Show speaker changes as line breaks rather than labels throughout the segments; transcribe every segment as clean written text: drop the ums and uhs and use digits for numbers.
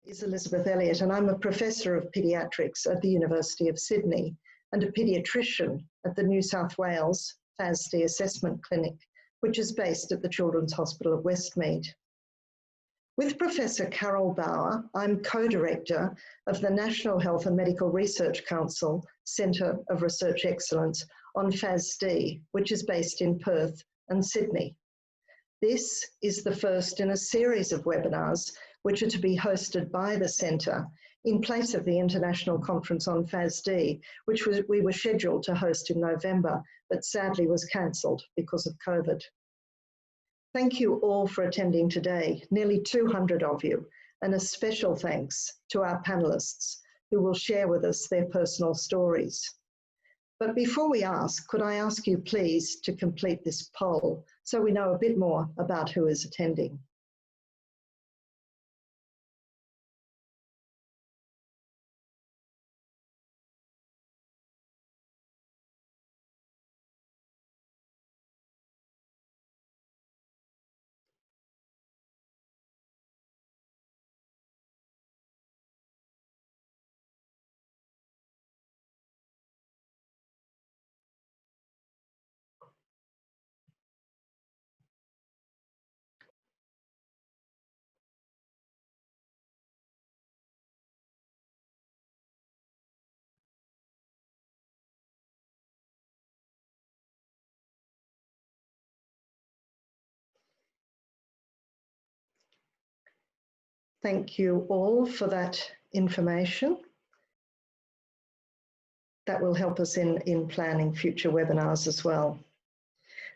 Is Elizabeth Elliott, and I'm a professor of paediatrics at the University of Sydney and a paediatrician at the New South Wales FASD Assessment Clinic, which is based at the Children's Hospital of Westmead. With Professor Carol Bauer, I'm co-director of the National Health and Medical Research Council Centre of Research Excellence on FASD, which is based in Perth and Sydney. This is the first in a series of webinars which are to be hosted by the Centre in place of the International Conference on FASD, which we were scheduled to host in November, but sadly was cancelled because of COVID. Thank you all for attending today, nearly 200 of you, and a special thanks to our panellists who will share with us their personal stories. But before we ask, could I ask you please to complete this poll so we know a bit more about who is attending? Thank you all for that information. That will help us in planning future webinars as well.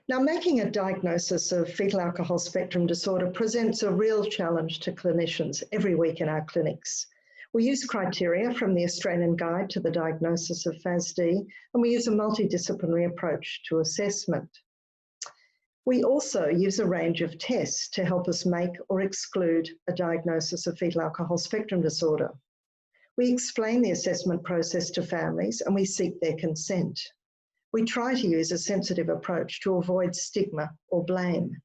Now, making a diagnosis of fetal alcohol spectrum disorder presents a real challenge to clinicians every week in our clinics. We use criteria from the Australian Guide to the Diagnosis of FASD, and we use a multidisciplinary approach to assessment. We also use a range of tests to help us make or exclude a diagnosis of fetal alcohol spectrum disorder. We explain the assessment process to families and we seek their consent. We try to use a sensitive approach to avoid stigma or blame.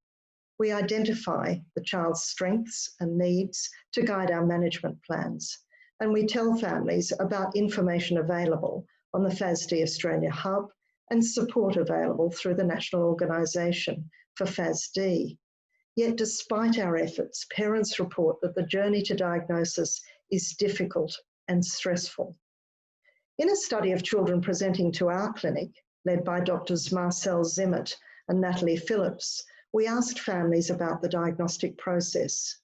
We identify the child's strengths and needs to guide our management plans. And we tell families about information available on the FASD Australia Hub and support available through the National Organisation for FASD. Yet despite our efforts, parents report that the journey to diagnosis is difficult and stressful. In a study of children presenting to our clinic, led by Drs. Marcel Zimmet and Natalie Phillips, we asked families about the diagnostic process.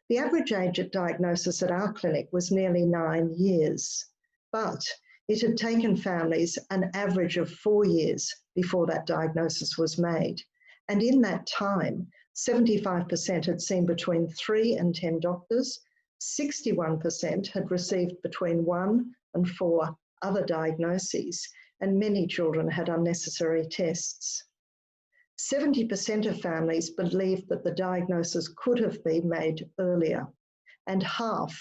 The average age at diagnosis at our clinic was nearly 9 years, but it had taken families an average of 4 years before that diagnosis was made. And in that time, 75% had seen between 3 and 10 doctors, 61% had received between 1 and 4 other diagnoses, and many children had unnecessary tests. 70% of families believed that the diagnosis could have been made earlier, and half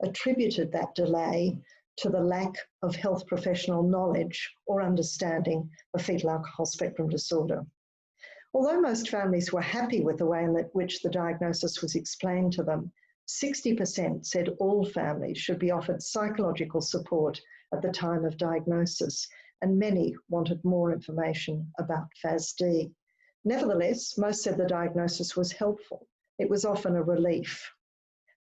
attributed that delay to the lack of health professional knowledge or understanding of fetal alcohol spectrum disorder. Although most families were happy with the way in which the diagnosis was explained to them, 60% said all families should be offered psychological support at the time of diagnosis, and many wanted more information about FASD. Nevertheless, most said the diagnosis was helpful. It was often a relief.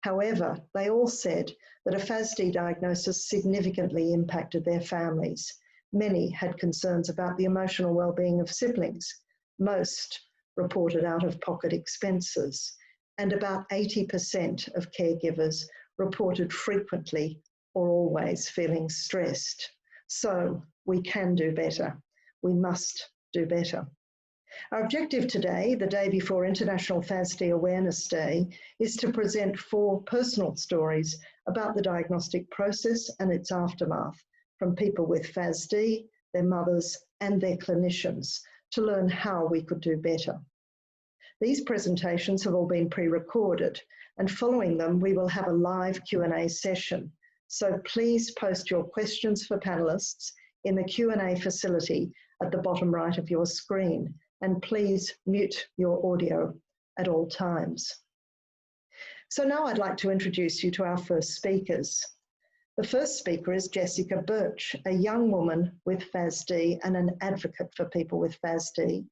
However, they all said that a FASD diagnosis significantly impacted their families. Many had concerns about the emotional well-being of siblings. Most reported out-of-pocket expenses, and about 80% of caregivers reported frequently or always feeling stressed. So we can do better. We must do better. Our objective today, the day before International FASD Awareness Day, is to present 4 personal stories about the diagnostic process and its aftermath from people with FASD, their mothers, and their clinicians to learn how we could do better. These presentations have all been pre-recorded, and following them, we will have a live Q&A session. So please post your questions for panellists in the Q&A facility at the bottom right of your screen, and please mute your audio at all times. So now I'd like to introduce you to our first speakers. The first speaker is Jessica Birch, a young woman with FASD and an advocate for people with FASD.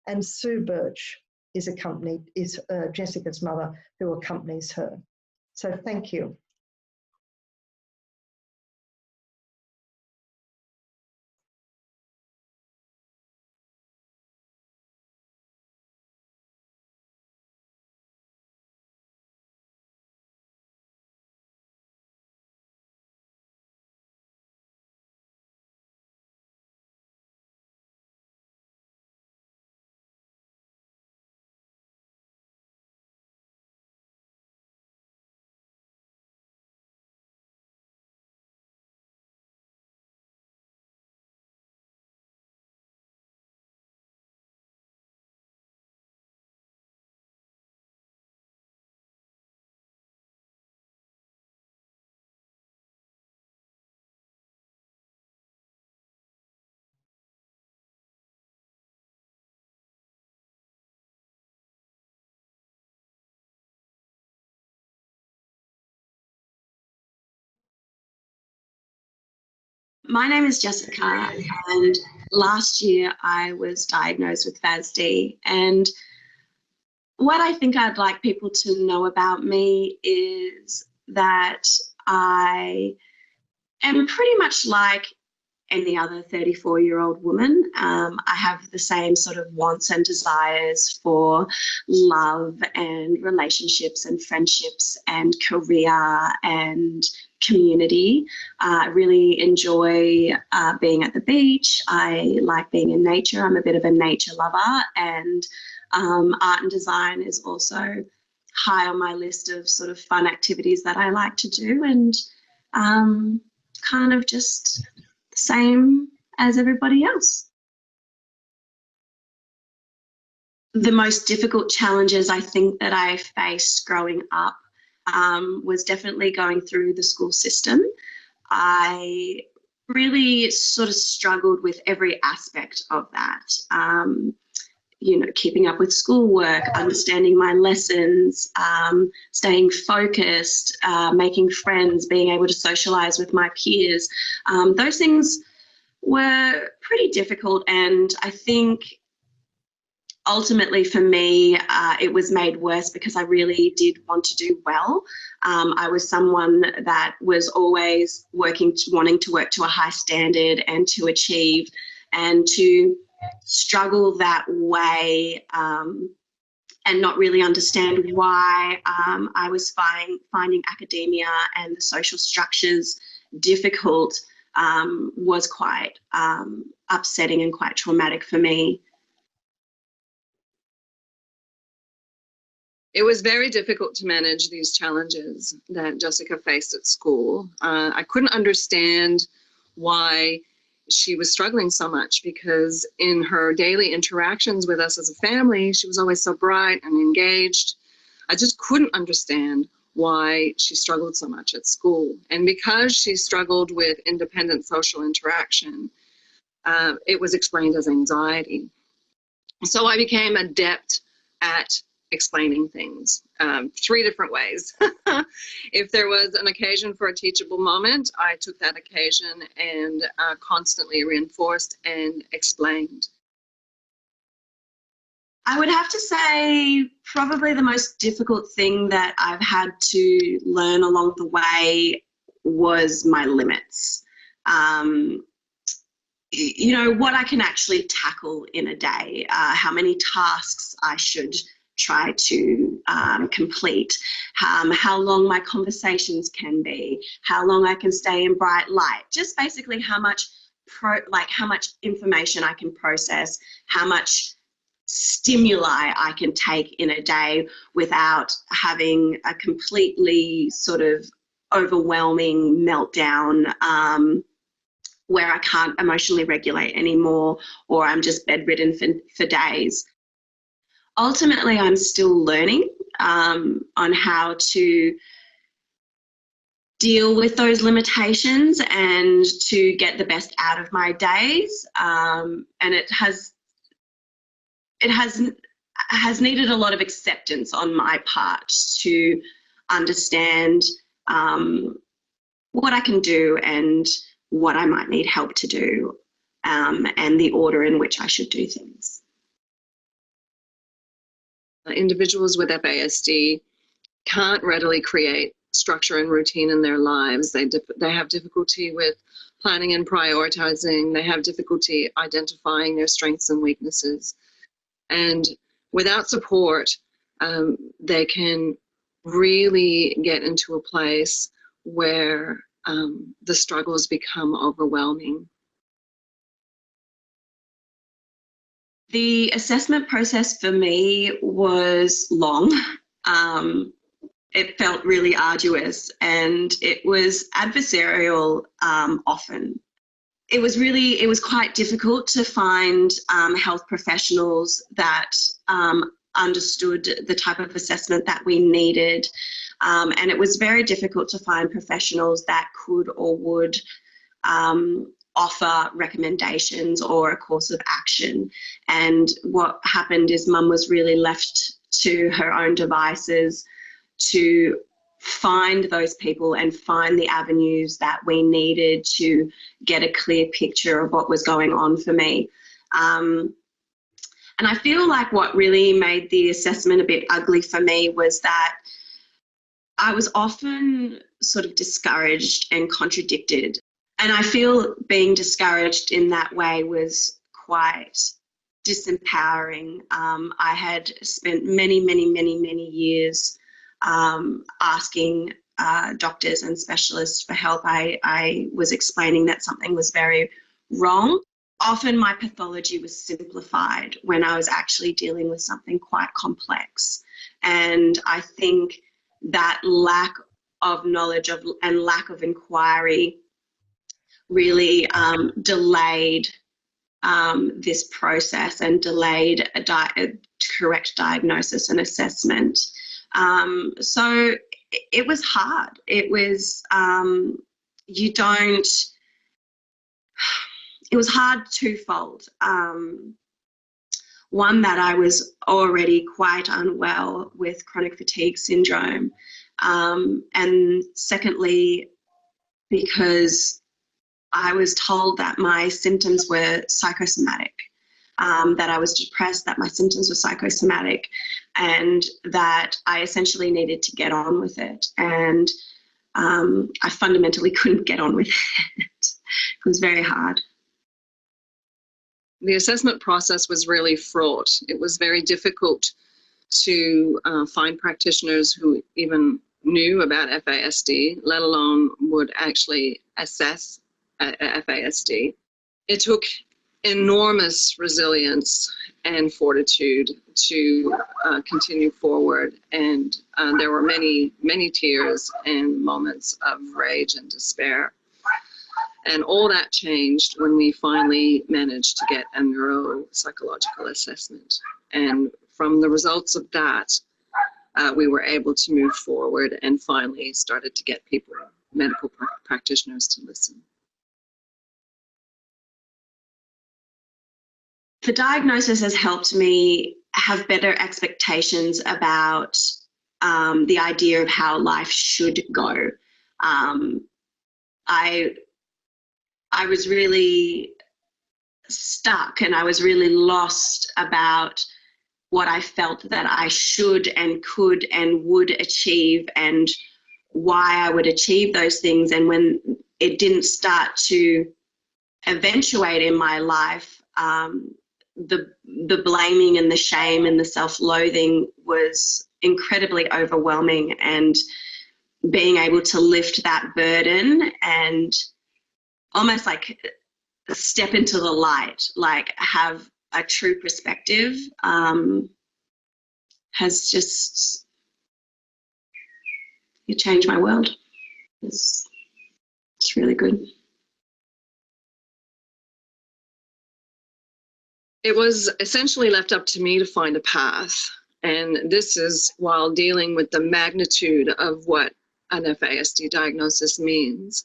And Sue Birch is Jessica's mother, who accompanies her. So thank you.
My name is Jessica, and last year I was diagnosed with FASD. And what I think I'd like people to know about me is that I am pretty much like any other 34-year-old woman. I have the same sort of wants and desires for love and relationships and friendships and career and community. I really enjoy being at the beach. I like being in nature. I'm a bit of a nature lover, and art and design is also high on my list of sort of fun activities that I like to do, and kind of just the same as everybody else. The most difficult challenges I think that I faced growing up was definitely going through the school system. I really sort of struggled with every aspect of that. You know, keeping up with schoolwork, understanding my lessons, staying focused, making friends, being able to socialize with my peers. Those things were pretty difficult, and I think ultimately for me, it was made worse because I really did want to do well. I was someone that was always wanting to work to a high standard and to achieve, and to struggle that way and not really understand why I was finding academia and the social structures difficult was quite upsetting and quite traumatic for me.
It was very difficult to manage these challenges that Jessica faced at school. I couldn't understand why she was struggling so much, because in her daily interactions with us as a family, she was always so bright and engaged. I just couldn't understand why she struggled so much at school. And because she struggled with independent social interaction, it was explained as anxiety. So I became adept at explaining things 3 different ways. If there was an occasion for a teachable moment, I took that occasion and constantly reinforced and explained.
I would have to say probably the most difficult thing that I've had to learn along the way was my limits. You know, what I can actually tackle in a day, how many tasks I should try to complete, how long my conversations can be, how long I can stay in bright light, just basically how much information I can process, how much stimuli I can take in a day without having a completely sort of overwhelming meltdown where I can't emotionally regulate anymore, or I'm just bedridden for days. Ultimately, I'm still learning on how to deal with those limitations and to get the best out of my days. And it has needed a lot of acceptance on my part to understand what I can do and what I might need help to do, and the order in which I should do things.
Individuals with FASD can't readily create structure and routine in their lives. They have difficulty with planning and prioritizing. They have difficulty identifying their strengths and weaknesses. And without support, they can really get into a place where the struggles become overwhelming.
The assessment process for me was long. It felt really arduous, and it was adversarial often. It was quite difficult to find health professionals that understood the type of assessment that we needed. And it was very difficult to find professionals that could or would offer recommendations or a course of action. And what happened is Mum was really left to her own devices to find those people and find the avenues that we needed to get a clear picture of what was going on for me. And I feel like what really made the assessment a bit ugly for me was that I was often sort of discouraged and contradicted. And I feel being discouraged in that way was quite disempowering. I had spent many years asking doctors and specialists for help. I was explaining that something was very wrong. Often my pathology was simplified when I was actually dealing with something quite complex. And I think that lack of knowledge and lack of inquiry really delayed this process and delayed a correct diagnosis and assessment. So it was hard. It was, it was hard twofold. One, that I was already quite unwell with chronic fatigue syndrome. And secondly, because I was told that my symptoms were psychosomatic, that I was depressed, that my symptoms were psychosomatic, and that I essentially needed to get on with it. And I fundamentally couldn't get on with it. It was very hard.
The assessment process was really fraught. It was very difficult to find practitioners who even knew about FASD, let alone would actually assess FASD. It took enormous resilience and fortitude to continue forward, and there were many tears and moments of rage and despair. And all that changed when we finally managed to get a neuropsychological assessment. And from the results of that, we were able to move forward and finally started to get people, medical practitioners, to listen.
The diagnosis has helped me have better expectations about the idea of how life should go. I was really stuck and I was really lost about what I felt that I should and could and would achieve and why I would achieve those things. And when it didn't start to eventuate in my life, the blaming and the shame and the self-loathing was incredibly overwhelming, and being able to lift that burden and almost like step into the light, like have a true perspective, has just changed my world. It's really good.
It was essentially left up to me to find a path. And this is while dealing with the magnitude of what an FASD diagnosis means.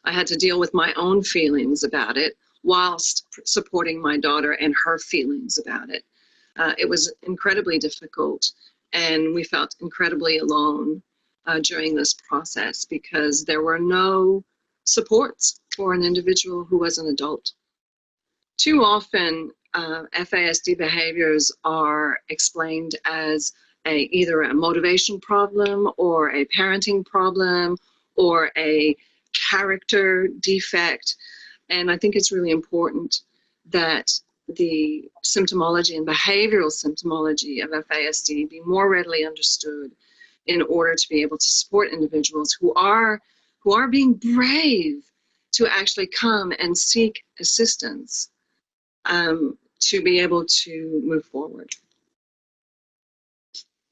I had to deal with my own feelings about it whilst supporting my daughter and her feelings about it. It was incredibly difficult, and we felt incredibly alone. during this process, because there were no supports for an individual who was an adult. Too often, FASD behaviors are explained as either a motivation problem or a parenting problem or a character defect. And I think it's really important that the symptomology and behavioral symptomology of FASD be more readily understood in order to be able to support individuals who are being brave to actually come and seek assistance to be able to move forward.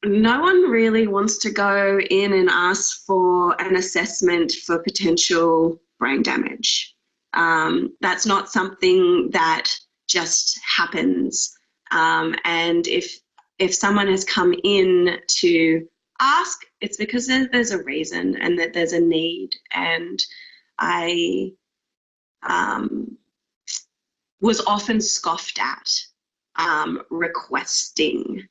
No one really wants to go in and ask for an assessment for potential brain damage. That's not something that just happens. And if someone has come in to ask, it's because there's a reason and that there's a need. And I was often scoffed at requesting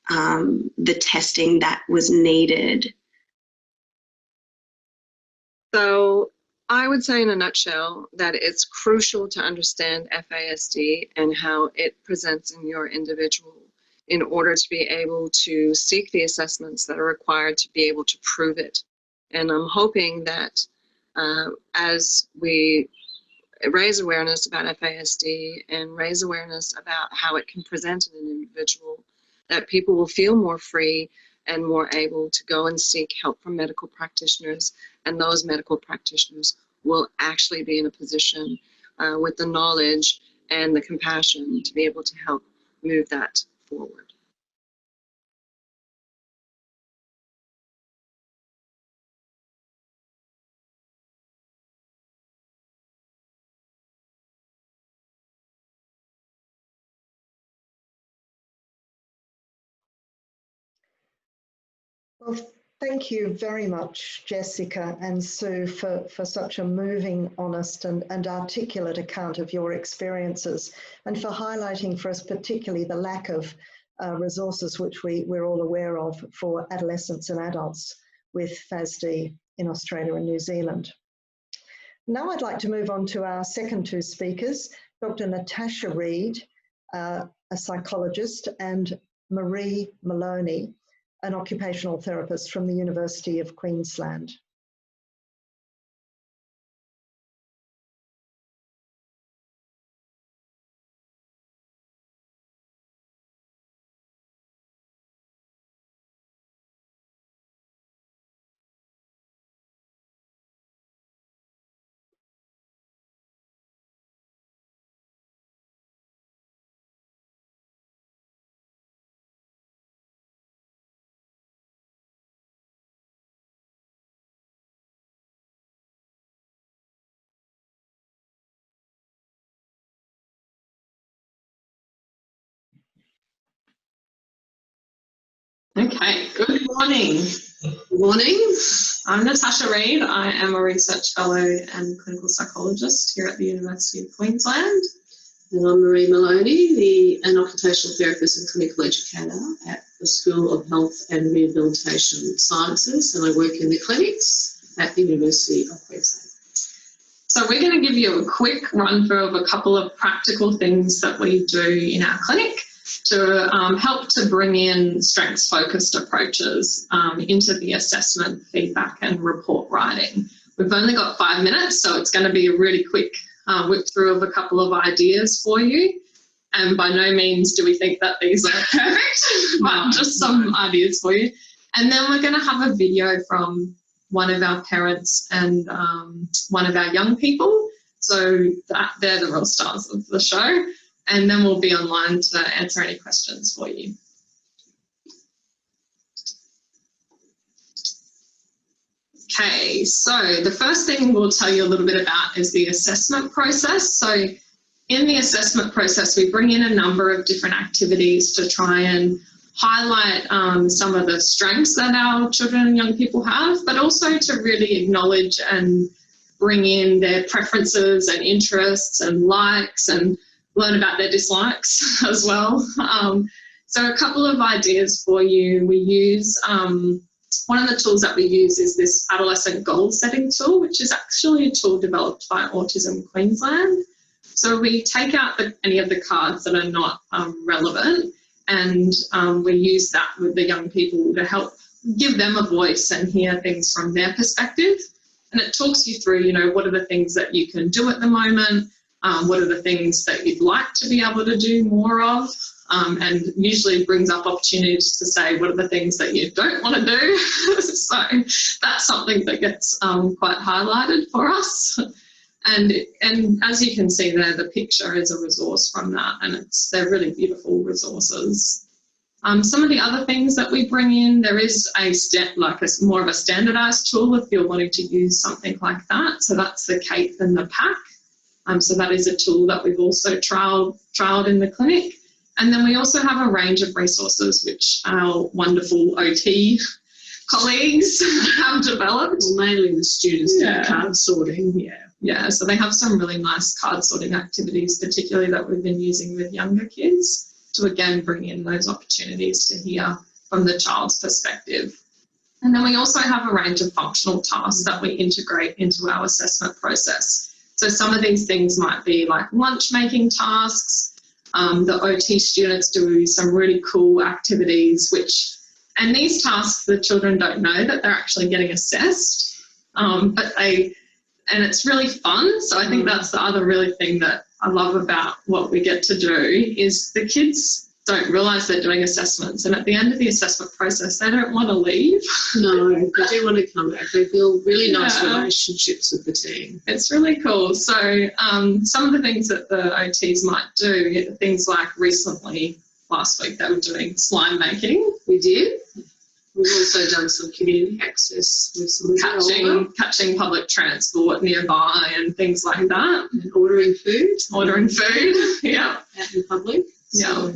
the testing that was needed.
So I would say in a nutshell that it's crucial to understand FASD and how it presents in your individual in order to be able to seek the assessments that are required to be able to prove it. And I'm hoping that as we raise awareness about FASD and raise awareness about how it can present in an individual, that people will feel more free and more able to go and seek help from medical practitioners, and those medical practitioners will actually be in a position with the knowledge and the compassion to be able to help move that forward.
Well, thank you very much, Jessica and Sue, for such a moving, honest and articulate account of your experiences, and for highlighting for us particularly the lack of resources which we're all aware of for adolescents and adults with FASD in Australia and New Zealand. Now I'd like to move on to our second two speakers, Dr. Natasha Reid, a psychologist, and Marie Maloney, an occupational therapist from the University of Queensland.
Okay, good morning. Good morning. I'm Natasha Reid. I am a research fellow and clinical psychologist here at the University of Queensland.
And I'm Marie Maloney, an occupational therapist and clinical educator at the School of Health and Rehabilitation Sciences, and I work in the clinics at the University of Queensland.
So we're going to give you a quick run through of a couple of practical things that we do in our clinic to help to bring in strengths-focused approaches into the assessment, feedback and report writing. We've only got 5 minutes, so it's going to be a really quick whip through of a couple of ideas for you. And by no means do we think that these are perfect, but just some ideas for you. And then we're going to have a video from one of our parents and one of our young people. So they're the real stars of the show. And then we'll be online to answer any questions for you. Okay, so the first thing we'll tell you a little bit about is the assessment process. So in the assessment process, we bring in a number of different activities to try and highlight some of the strengths that our children and young people have, but also to really acknowledge and bring in their preferences and interests and likes and learn about their dislikes as well. So a couple of ideas for you. We use One of the tools that we use is this adolescent goal setting tool, which is actually a tool developed by Autism Queensland. So we take out any of the cards that are not relevant, and we use that with the young people to help give them a voice and hear things from their perspective. And it talks you through, you know, what are the things that you can do at the moment, what are the things that you'd like to be able to do more of, and usually brings up opportunities to say what are the things that you don't want to do. So that's something that gets quite highlighted for us. And as you can see there, the picture is a resource from that, and they're really beautiful resources. Some of the other things that we bring in, there is more of a standardised tool if you're wanting to use something like that. So that's the Cape and the Pack. So that is a tool that we've also trialled in the clinic. And then we also have a range of resources which our wonderful OT colleagues have developed.
Well, mainly the students do card sorting.
Yeah, so they have some really nice card sorting activities, particularly that we've been using with younger kids, to again bring in those opportunities to hear from the child's perspective. And then we also have a range of functional tasks that we integrate into our assessment process. So some of these things might be like lunch making tasks. The OT students do some really cool activities, and these tasks, the children don't know that they're actually getting assessed, and it's really fun. So I think that's the other really thing that I love about what we get to do is the kids don't realise they're doing assessments, and at the end of the assessment process they don't want to leave.
No, they do want to come back. They build really nice relationships with the team.
It's really cool. So some of the things that the OTs might do, things like recently, last week they were doing slime making.
We did. We've also done some community access with some
catching public transport nearby and things like that.
And ordering food.
Yeah.
Out in public.
Yeah.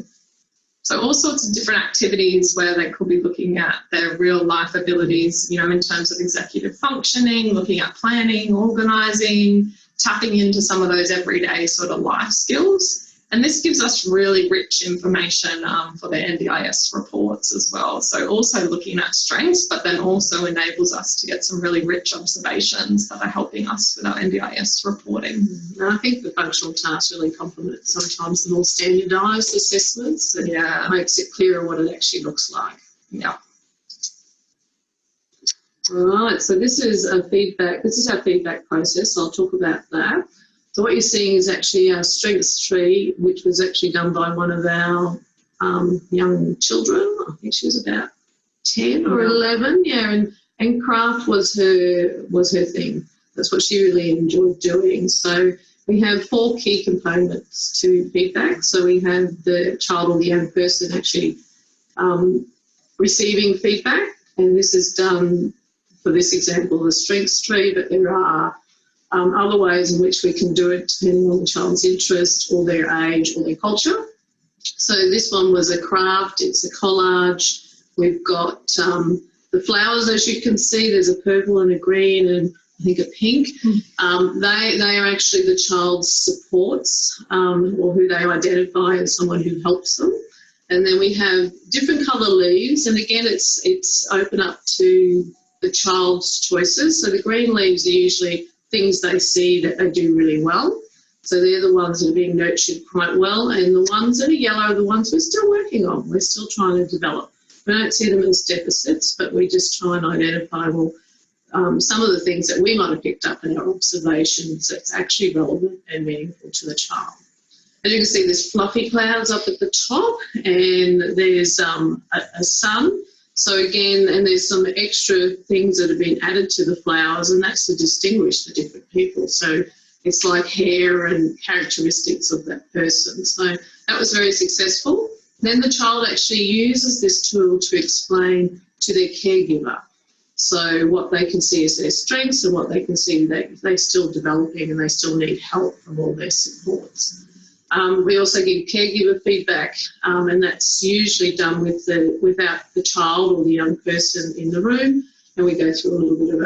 So all sorts of different activities where they could be looking at their real life abilities, you know, in terms of executive functioning, looking at planning, organising, tapping into some of those everyday sort of life skills. And this gives us really rich information for the NDIS reports as well. So also looking at strengths, but then also enables us to get some really rich observations that are helping us with our NDIS reporting.
And I think the functional tasks really complement sometimes the more standardised assessments. And makes it clearer what it actually looks like.
Yeah.
All right, so this is our feedback process. I'll talk about that. So what you're seeing is actually our strengths tree, which was actually done by one of our young children. I think she was about 10 or 11, and craft was her thing. That's what she really enjoyed doing. So we have 4 key components to feedback. So we have the child or the young person actually receiving feedback, and this is done, for this example, the strengths tree, but there are other ways in which we can do it depending on the child's interest or their age or their culture. So this one was a craft, it's a collage. We've got the flowers, as you can see, there's a purple and a green and I think a pink. They are actually the child's supports or who they identify as someone who helps them. And then we have different colour leaves, and again it's open up to the child's choices. So the green leaves are usually things they see that they do really well. So they're the ones that are being nurtured quite well, and the ones that are yellow are the ones we're still working on. We're still trying to develop. We don't see them as deficits, but we just try and identify, some of the things that we might have picked up in our observations that's actually relevant and meaningful to the child. As you can see, there's fluffy clouds up at the top, and there's a sun. So again, and there's some extra things that have been added to the flowers, and that's to distinguish the different people. So it's like hair and characteristics of that person. So that was very successful. Then the child actually uses this tool to explain to their caregiver. So what they can see is their strengths and what they can see that they're still developing and they still need help from all their supports. We also give caregiver feedback, and that's usually done without the child or the young person in the room. And we go through a little bit of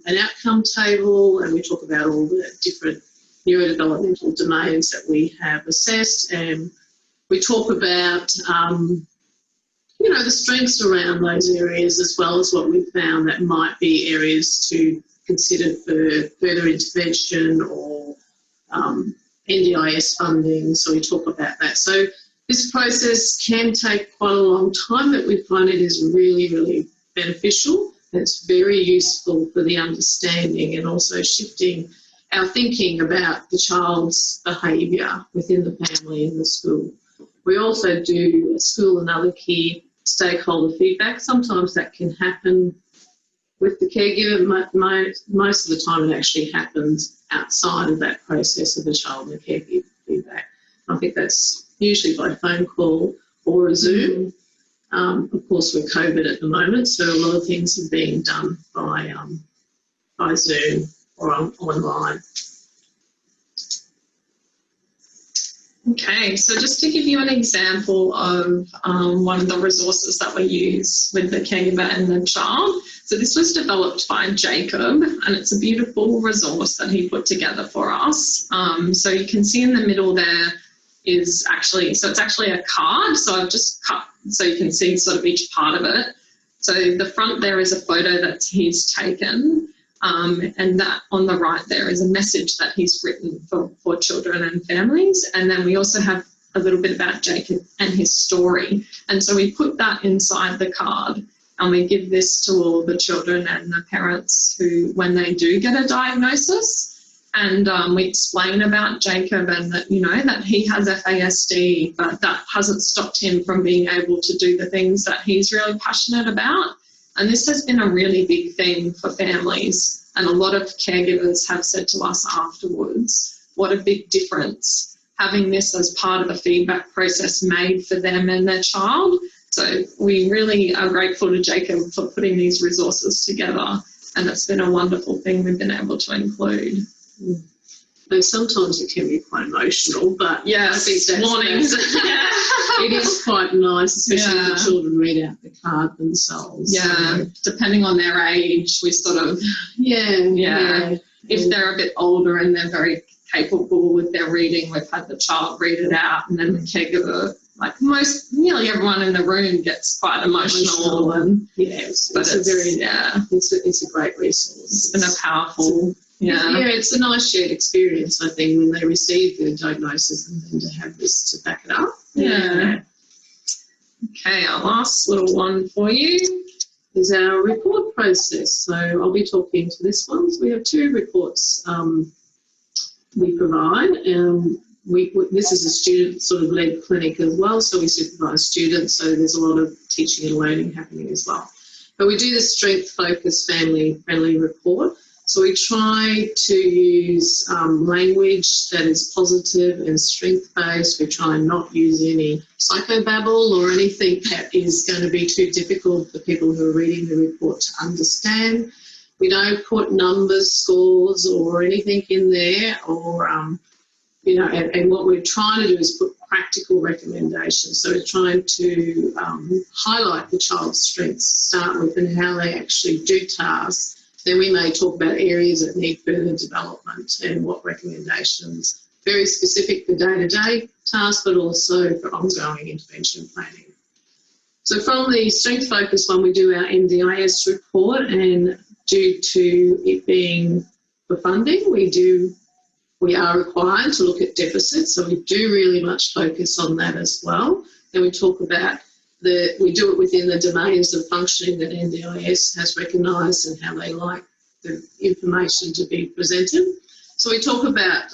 an outcome table, and we talk about all the different neurodevelopmental domains that we have assessed. And we talk about, know the strengths around those areas, as well as what we've found that might be areas to consider for further intervention or NDIS funding. So we talk about that. So this process can take quite a long time, but we find it is really, really beneficial. It's very useful for the understanding and also shifting our thinking about the child's behaviour within the family and the school. We also do school and other key stakeholder feedback. Sometimes that can happen with the caregiver. Most of the time it actually happens outside of that process of the child and the caregiver feedback. I think that's usually by phone call or a Zoom. Of course, we're COVID at the moment, so a lot of things are being done by Zoom or online.
Okay, so just to give you an example of one of the resources that we use with the caregiver and the child. So this was developed by Jacob, and it's a beautiful resource that he put together for us. So you can see in the middle there is actually, so it's actually a card. So I've just cut so you can see sort of each part of it. So the front there is a photo that he's taken. And that on the right there is a message that he's written for children and families. And then we also have a little bit about Jacob and his story. And so we put that inside the card, and we give this to all the children and the parents who, when they do get a diagnosis, and we explain about Jacob and that, you know, that he has FASD, but that hasn't stopped him from being able to do the things that he's really passionate about. And this has been a really big thing for families, and a lot of caregivers have said to us afterwards, what a big difference having this as part of a feedback process made for them and their child. So we really are grateful to Jacob for putting these resources together, and it's been a wonderful thing we've been able to include.
So sometimes it can be quite emotional, but
yeah,
I think it is quite nice, especially if the children read out the card themselves.
Yeah, so depending on their age, we sort of,
yeah.
If they're a bit older and they're very capable with their reading, we've had the child read it out, and then the caregiver, like nearly everyone in the room gets quite emotional. And
it's a great resource.
It's been a powerful. Yeah,
it's a nice shared experience, I think, when they receive the diagnosis and then to have this to back it up.
Yeah. Okay, our last little one for you
is our report process. So I'll be talking to this one. So we have 2 reports we provide. This is a student sort of led clinic as well, so we supervise students, so there's a lot of teaching and learning happening as well. But we do the strength-focused family-friendly report. So we try to use language that is positive and strength-based. We try and not use any psychobabble or anything that is going to be too difficult for people who are reading the report to understand. We don't put numbers, scores or anything in there, or, and what we're trying to do is put practical recommendations. So we're trying to highlight the child's strengths to start with and how they actually do tasks. Then we may talk about areas that need further development and what recommendations, very specific for day-to-day tasks, but also for ongoing intervention planning. So from the strength focus one, we do our NDIS report, and due to it being for funding, we are required to look at deficits, so we do really much focus on that as well. Then we talk about we do it within the domains of functioning that NDIS has recognised and how they like the information to be presented. So we talk about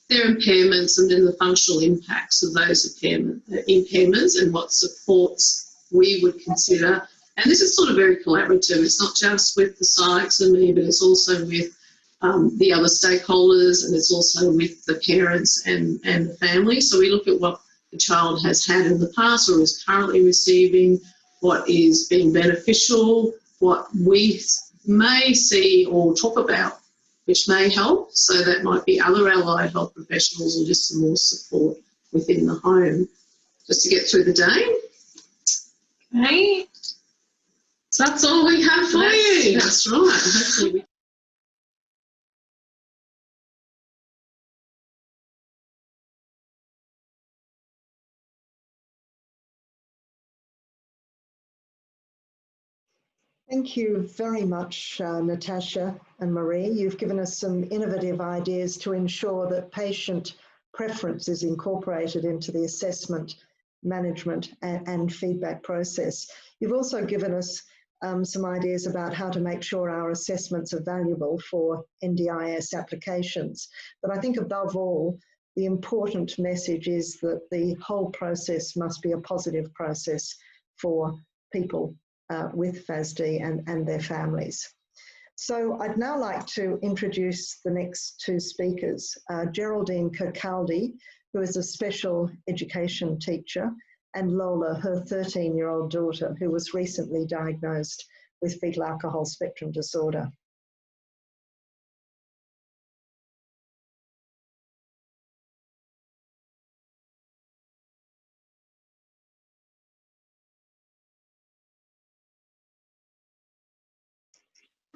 their impairments and then the functional impacts of those impairments and what supports we would consider. And this is sort of very collaborative. It's not just with the psychs and me, but it's also with the other stakeholders, and it's also with the parents and the family. So we look at what the child has had in the past or is currently receiving, what is being beneficial, what we may see or talk about, which may help. So that might be other allied health professionals or just some more support within the home just to get through the day.
Okay. So that's all we have for you.
That's right. Hopefully we
Thank you very much, Natasha and Marie. You've given us some innovative ideas to ensure that patient preference is incorporated into the assessment, management and feedback process. You've also given us some ideas about how to make sure our assessments are valuable for NDIS applications. But I think above all, the important message is that the whole process must be a positive process for people with FASD and their families. So I'd now like to introduce the next two speakers, Geraldine Kirkcaldy, who is a special education teacher, and Lola, her 13-year-old daughter, who was recently diagnosed with fetal alcohol spectrum disorder.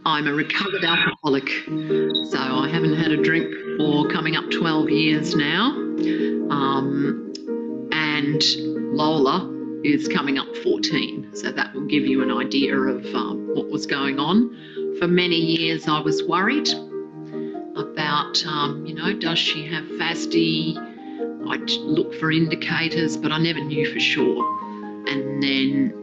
I'm a recovered alcoholic, so I haven't had a drink for coming up 12 years now. And Lola is coming up 14, so that will give you an idea of what was going on. For many years I was worried about, does she have FASD? I'd look for indicators, but I never knew for sure. And then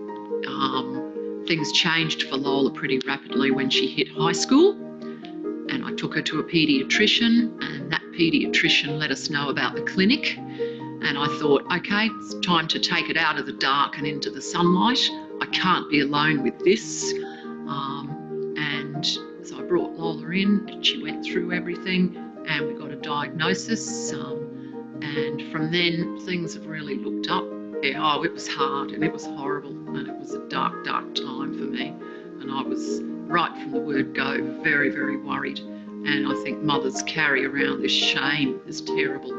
things changed for Lola pretty rapidly when she hit high school, and I took her to a paediatrician, and that paediatrician let us know about the clinic. And I thought, okay, it's time to take it out of the dark and into the sunlight. I can't be alone with this. And so I brought Lola in, and she went through everything, and we got a diagnosis. And from then, things have really looked up. Yeah, it was hard and it was horrible, and it was a dark, dark time for me. And I was, right from the word go, very, very worried. And I think mothers carry around this shame, this terrible,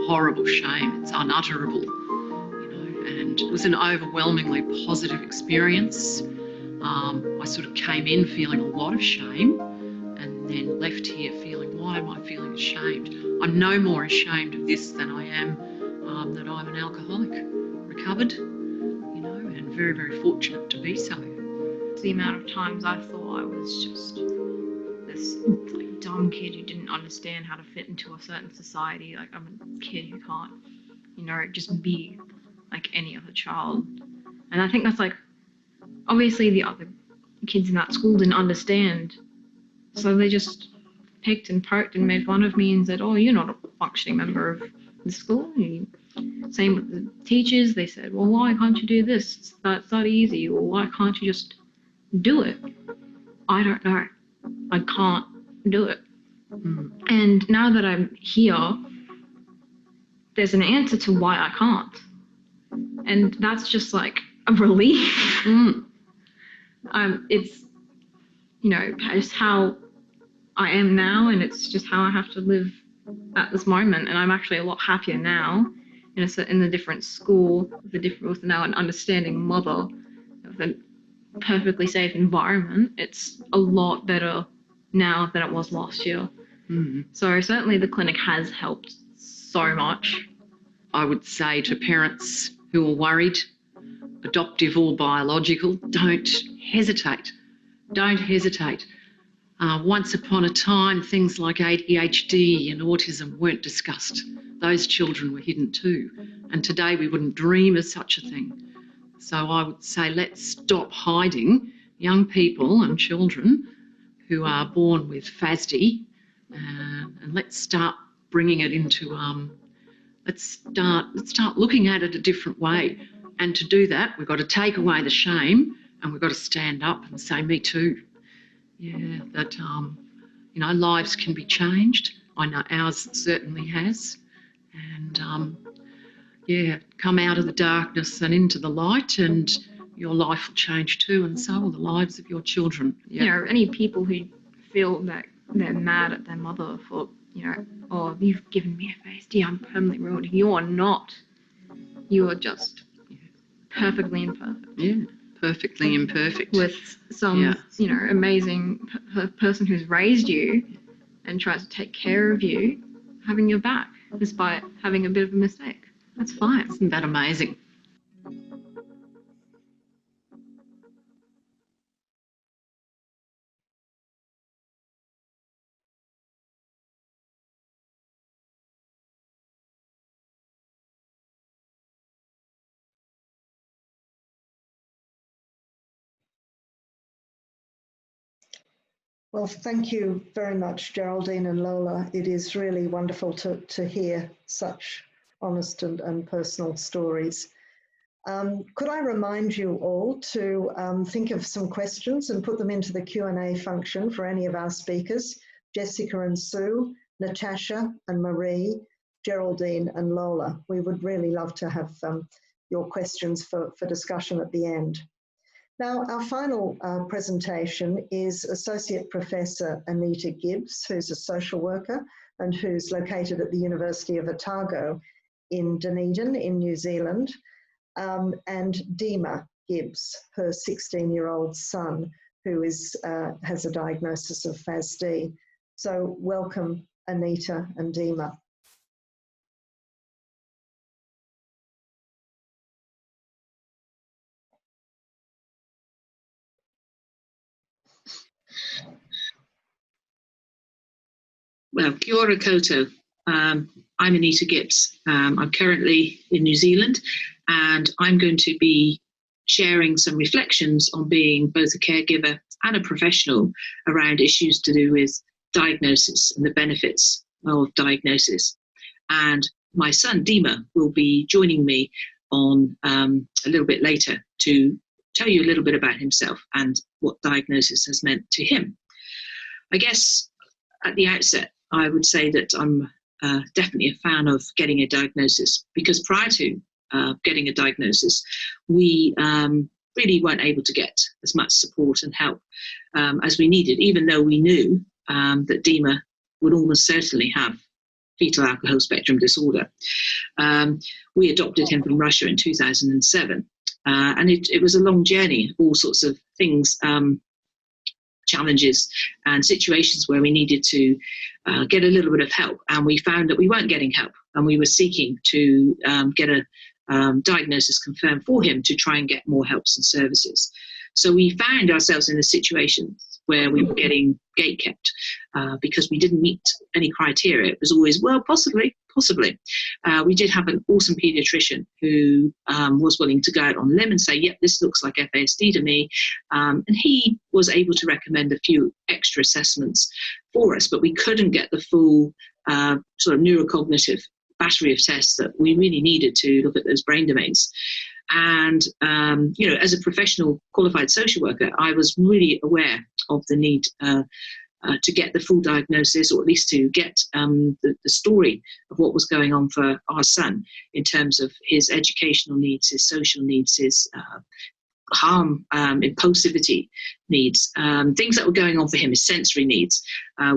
horrible shame. It's unutterable, and it was an overwhelmingly positive experience. I sort of came in feeling a lot of shame, and then left here feeling, why am I feeling ashamed? I'm no more ashamed of this than I am that I'm an alcoholic, recovered, and very, very fortunate to be so.
The amount of times I thought I was just this dumb kid who didn't understand how to fit into a certain society. Like, I'm a kid who can't, just be like any other child. And I think that's obviously the other kids in that school didn't understand. So they just picked and poked and made fun of me and said, oh, you're not a functioning member of the school. Same with the teachers. They said, well, why can't you do this? That's not easy. Or why can't you just do it? I don't know. I can't do it. And now that I'm here, there's an answer to why I can't. And that's just like a relief. It's, just how I am now, and it's just how I have to live at this moment. And I'm actually a lot happier now in the different school, with now an understanding mother, of a perfectly safe environment. It's a lot better now than it was last year. So certainly the clinic has helped so much.
I would say to parents who are worried, adoptive or biological, don't hesitate. Don't hesitate. Once upon a time, things like ADHD and autism weren't discussed. Those children were hidden too. And today we wouldn't dream of such a thing. So I would say, let's stop hiding young people and children who are born with FASD, and let's start bringing it into, let's start looking at it a different way. And to do that, we've got to take away the shame, and we've got to stand up and say, me too. Yeah, that, lives can be changed. I know ours certainly has. And, come out of the darkness and into the light, and your life will change too, and so will the lives of your children. Yeah.
Any people who feel that they're mad at their mother for, oh, you've given me a FASD, I'm permanently ruined. You're not. You are just perfectly imperfect.
Yeah, perfectly imperfect.
With some, amazing person who's raised you and tries to take care of you, having your back despite having a bit of a mistake. That's fine.
Isn't that amazing?
Well, thank you very much, Geraldine and Lola. It is really wonderful to hear such honest and personal stories. Could I remind you all to think of some questions and put them into the Q&A function for any of our speakers, Jessica and Sue, Natasha and Marie, Geraldine and Lola. We would really love to have your questions for discussion at the end. Now, our final presentation is Associate Professor Anita Gibbs, who's a social worker and who's located at the University of Otago in Dunedin in New Zealand, and Dima Gibbs, her 16-year-old son, who has a diagnosis of FASD. So welcome, Anita and Dima.
Well, kia ora koutou. I'm Anita Gibbs. I'm currently in New Zealand, and I'm going to be sharing some reflections on being both a caregiver and a professional around issues to do with diagnosis and the benefits of diagnosis. And my son, Dima, will be joining me on a little bit later to tell you a little bit about himself and what diagnosis has meant to him. I guess at the outset, I would say that I'm definitely a fan of getting a diagnosis, because prior to getting a diagnosis, we really weren't able to get as much support and help as we needed, even though we knew that Dima would almost certainly have fetal alcohol spectrum disorder. We adopted him from Russia in 2007, and it was a long journey, all sorts of things, challenges and situations where we needed to get a little bit of help, and we found that we weren't getting help, and we were seeking to get a diagnosis confirmed for him to try and get more helps and services. So we found ourselves in a situation where we were getting gatekept because we didn't meet any criteria. It was always, well, possibly. We did have an awesome paediatrician who was willing to go out on a limb and say, yep, this looks like FASD to me. And he was able to recommend a few extra assessments for us, but we couldn't get the full sort of neurocognitive battery of tests that we really needed to look at those brain domains. And, you know, as a professional qualified social worker, I was really aware of the need to get the full diagnosis, or at least to get the story of what was going on for our son in terms of his educational needs, his social needs, his harm, impulsivity needs, things that were going on for him, his sensory needs.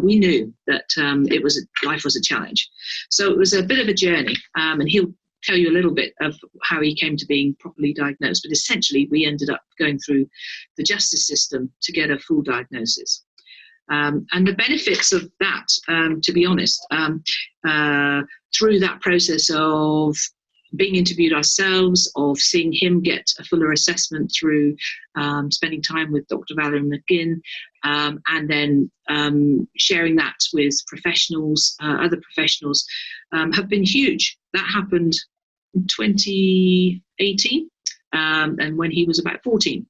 We knew that life was a challenge. So it was a bit of a journey, and he'll tell you a little bit of how he came to being properly diagnosed. But essentially, we ended up going through the justice system to get a full diagnosis. And the benefits of that, to be honest, through that process of being interviewed ourselves, of seeing him get a fuller assessment through spending time with Dr. Valerie McGinn, and then sharing that with professionals, other professionals, have been huge. That happened in 2018, and when he was about 14.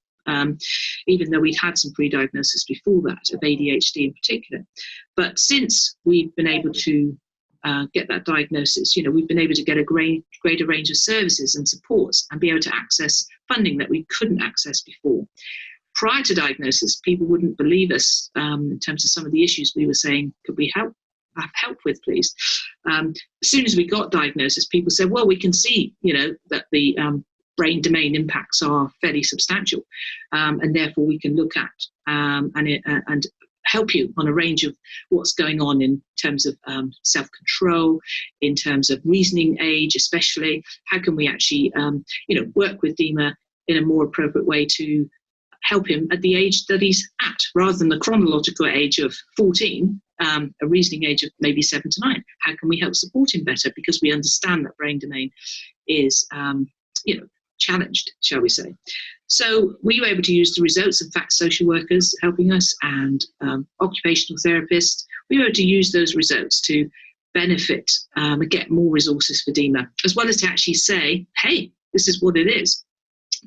Even though we'd had some pre-diagnosis before that of ADHD in particular. But since we've been able to get that diagnosis, you know, we've been able to get a greater range of services and supports and be able to access funding that we couldn't access before. Prior to diagnosis, people wouldn't believe us in terms of some of the issues we were saying, could we have help with, please? As soon as we got diagnosis, people said, well, we can see, you know, that the brain domain impacts are fairly substantial, and therefore we can look at and help you on a range of what's going on in terms of self-control, in terms of reasoning age, especially. How can we actually, you know, work with Dima in a more appropriate way to help him at the age that he's at, rather than the chronological age of 14, a reasoning age of maybe 7 to 9. How can we help support him better? Because we understand that brain domain is, you know, challenged, shall we say. So we were able to use the results, in fact, social workers helping us and occupational therapists. We were able to use those results to benefit and get more resources for Dima, as well as to actually say, hey, this is what it is.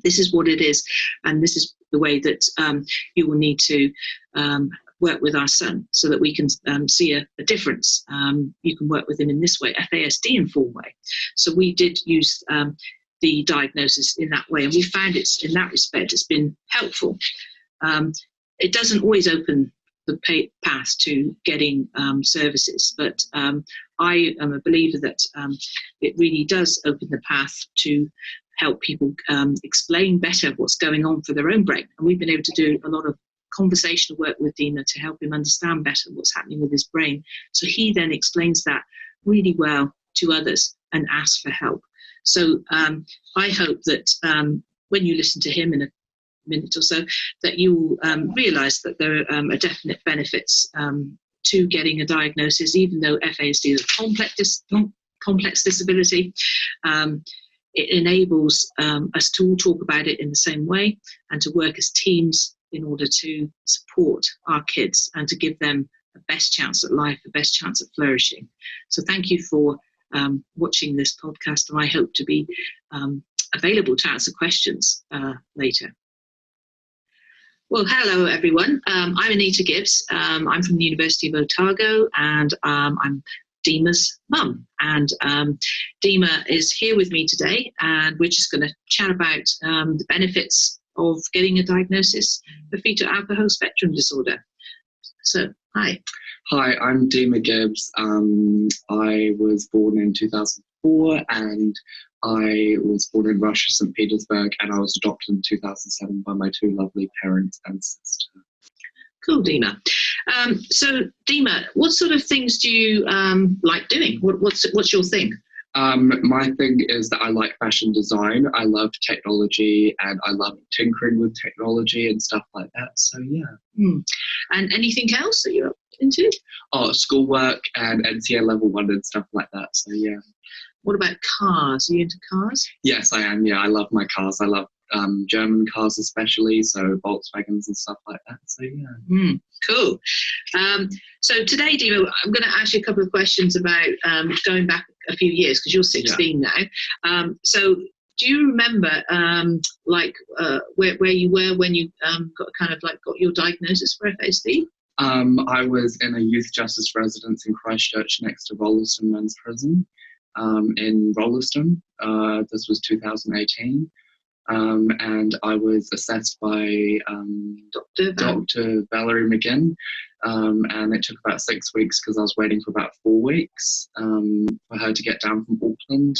This is what it is, and this is the way that you will need to work with our son so that we can see a difference. You can work with him in this way, FASD informed way. So we did use the diagnosis in that way, and we found it's in that respect it's been helpful. It doesn't always open the path to getting services, but I am a believer that it really does open the path to help people explain better what's going on for their own brain. And we've been able to do a lot of conversational work with Dima to help him understand better what's happening with his brain. So he then explains that really well to others and asks for help. So I hope that when you listen to him in a minute or so, that you realise that there are definite benefits to getting a diagnosis, even though FASD is a complex disability. It enables us to all talk about it in the same way and to work as teams in order to support our kids and to give them the best chance at life, the best chance at flourishing. So thank you for watching this podcast, and I hope to be available to answer questions later. Well, hello everyone. I'm Anita Gibbs. I'm from the University of Otago, and I'm Dima's mum. And Dima is here with me today, and we're just going to chat about the benefits of getting a diagnosis for fetal alcohol spectrum disorder. So, hi.
Hi, I'm Dima Gibbs. I was born in 2004, and I was born in Russia, St. Petersburg, and I was adopted in 2007 by my two lovely parents and sister.
Cool, Dima. So, Dima, what sort of things do you like doing? What's your thing?
My thing is that I like fashion design. I love technology, and I love tinkering with technology and stuff like that. So, yeah.
And anything else that you're into?
Oh, schoolwork and NCA level 1 and stuff like that. So, yeah.
What about cars? Are you into cars?
Yes, I am. Yeah, I love my cars. I love German cars especially, so Volkswagens and stuff like that. So, yeah.
Cool. So today, Dima, I'm going to ask you a couple of questions about going back a few years, because you're 16 now. So do you remember where you were when you got your diagnosis for FASD?
I was in a youth justice residence in Christchurch next to Rolleston Men's Prison in Rolleston. This was 2018. And I was assessed by Dr. Valerie McGinn, and it took about 6 weeks because I was waiting for about 4 weeks for her to get down from Auckland.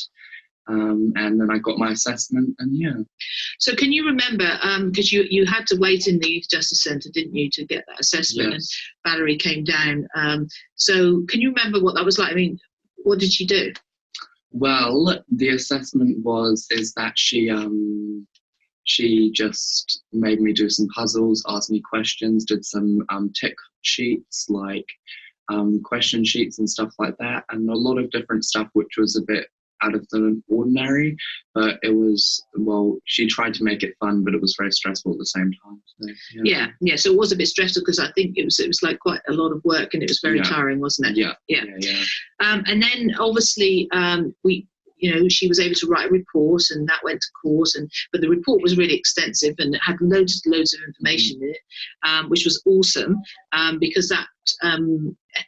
And then I got my assessment, and yeah.
So can you remember, because you had to wait in the Youth Justice Centre, didn't you, to get that assessment?
Yes.
And Valerie came down. So can you remember what that was like? I mean, what did she do?
Well, the assessment is that she just made me do some puzzles, asked me questions, did some tick sheets, like question sheets and stuff like that, and a lot of different stuff which was a bit out of the ordinary, but it was, well, she tried to make it fun, but it was very stressful at the same time. So,
yeah. So it was a bit stressful, because I think it was like quite a lot of work, and it was very tiring, wasn't it?
Yeah.
And then obviously she was able to write a report, and that went to court, but the report was really extensive and it had loads of information in it, which was awesome, because that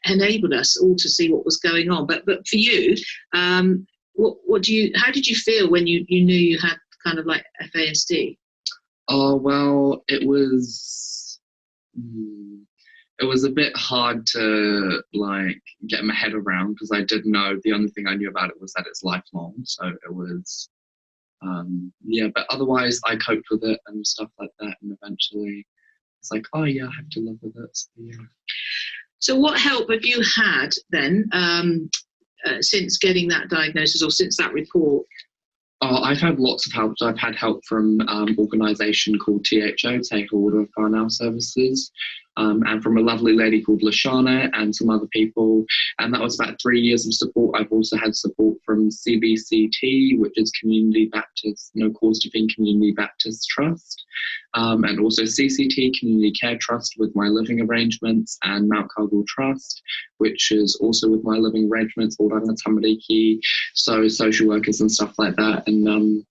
enabled us all to see what was going on. But for you, how did you feel when you knew you had kind of like FASD?
Oh, well, it was a bit hard to like get my head around, because I didn't know. The only thing I knew about it was that it's lifelong. So it was, but otherwise I coped with it and stuff like that. And eventually it's like, oh yeah, I have to live with it. So, yeah.
So what help have you had then since getting that diagnosis, or since that report?
I've had lots of help. I've had help from an organisation called THO, Take Order of Whānau Services, and from a lovely lady called Lashana and some other people. And that was about 3 years of support. I've also had support from CBCT, which is Community Baptist, No Cause to Think Community Baptist Trust, and also CCT, Community Care Trust, with my living arrangements, and Mount Cargill Trust, which is also with my living arrangements, Oranga Tamariki, so social workers and stuff like that. And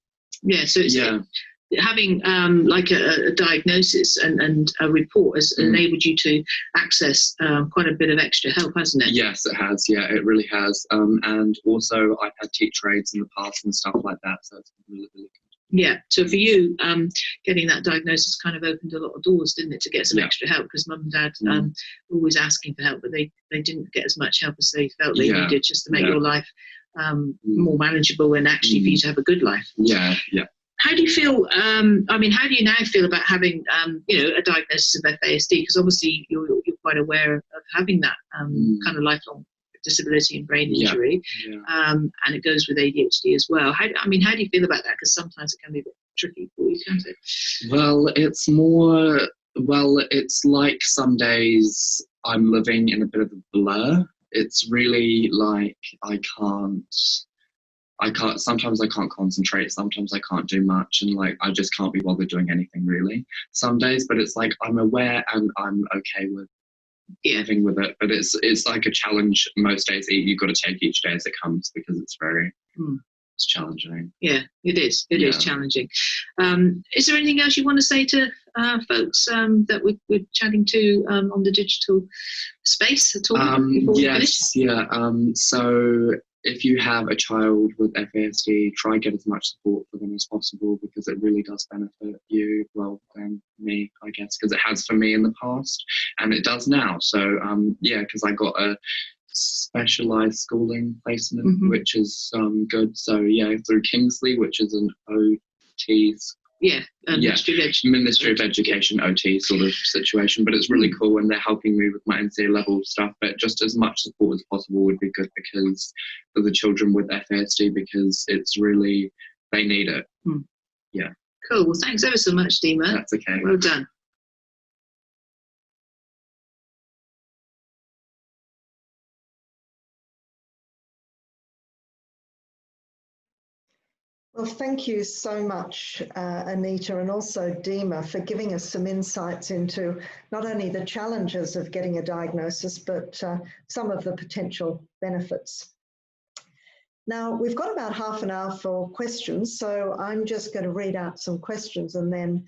having like a diagnosis and a report has enabled you to access quite a bit of extra help, hasn't it?
Yes, it has. Yeah, it really has. And also I've had teacher aides in the past and stuff like that. So it's really, really good.
Yeah. So for you, getting that diagnosis kind of opened a lot of doors, didn't it, to get some extra help? Because mum and dad were always asking for help, but they didn't get as much help as they felt they needed, just to make your life more manageable and actually for you to have a good life.
Yeah, yeah.
How do you feel, how do you now feel about having, a diagnosis of FASD? Because obviously you're quite aware of having that kind of lifelong disability and brain injury, and it goes with ADHD as well. How do you feel about that? Because sometimes it can be a bit tricky for you, can't it?
Well, it's like some days I'm living in a bit of a blur. It's really like sometimes I can't concentrate, sometimes I can't do much, and like I just can't be bothered doing anything really some days. But it's like I'm aware and I'm okay with living with it. But it's like a challenge most days. You've got to take each day as it comes, because it's very it's challenging.
Yeah, it is. It is challenging. Is there anything else you want to say to folks that we're chatting to on the digital space at all?
Yes, yeah. So if you have a child with FASD, try and get as much support for them as possible, because it really does benefit you, well, and me, I guess, because it has for me in the past, and it does now. So, because I got a specialised schooling placement, which is good. So, through Kingsley, which is an OT Ministry of Education OT sort of situation, but it's really cool, and they're helping me with my NCA level stuff. But just as much support as possible would be good, because for the children with FASD, because it's really, they need it. Yeah.
Cool. Well, thanks ever so much, Dima.
That's okay.
Well done.
Well, thank you so much, Anita, and also Dima, for giving us some insights into not only the challenges of getting a diagnosis, but some of the potential benefits. Now, we've got about half an hour for questions, so I'm just going to read out some questions and then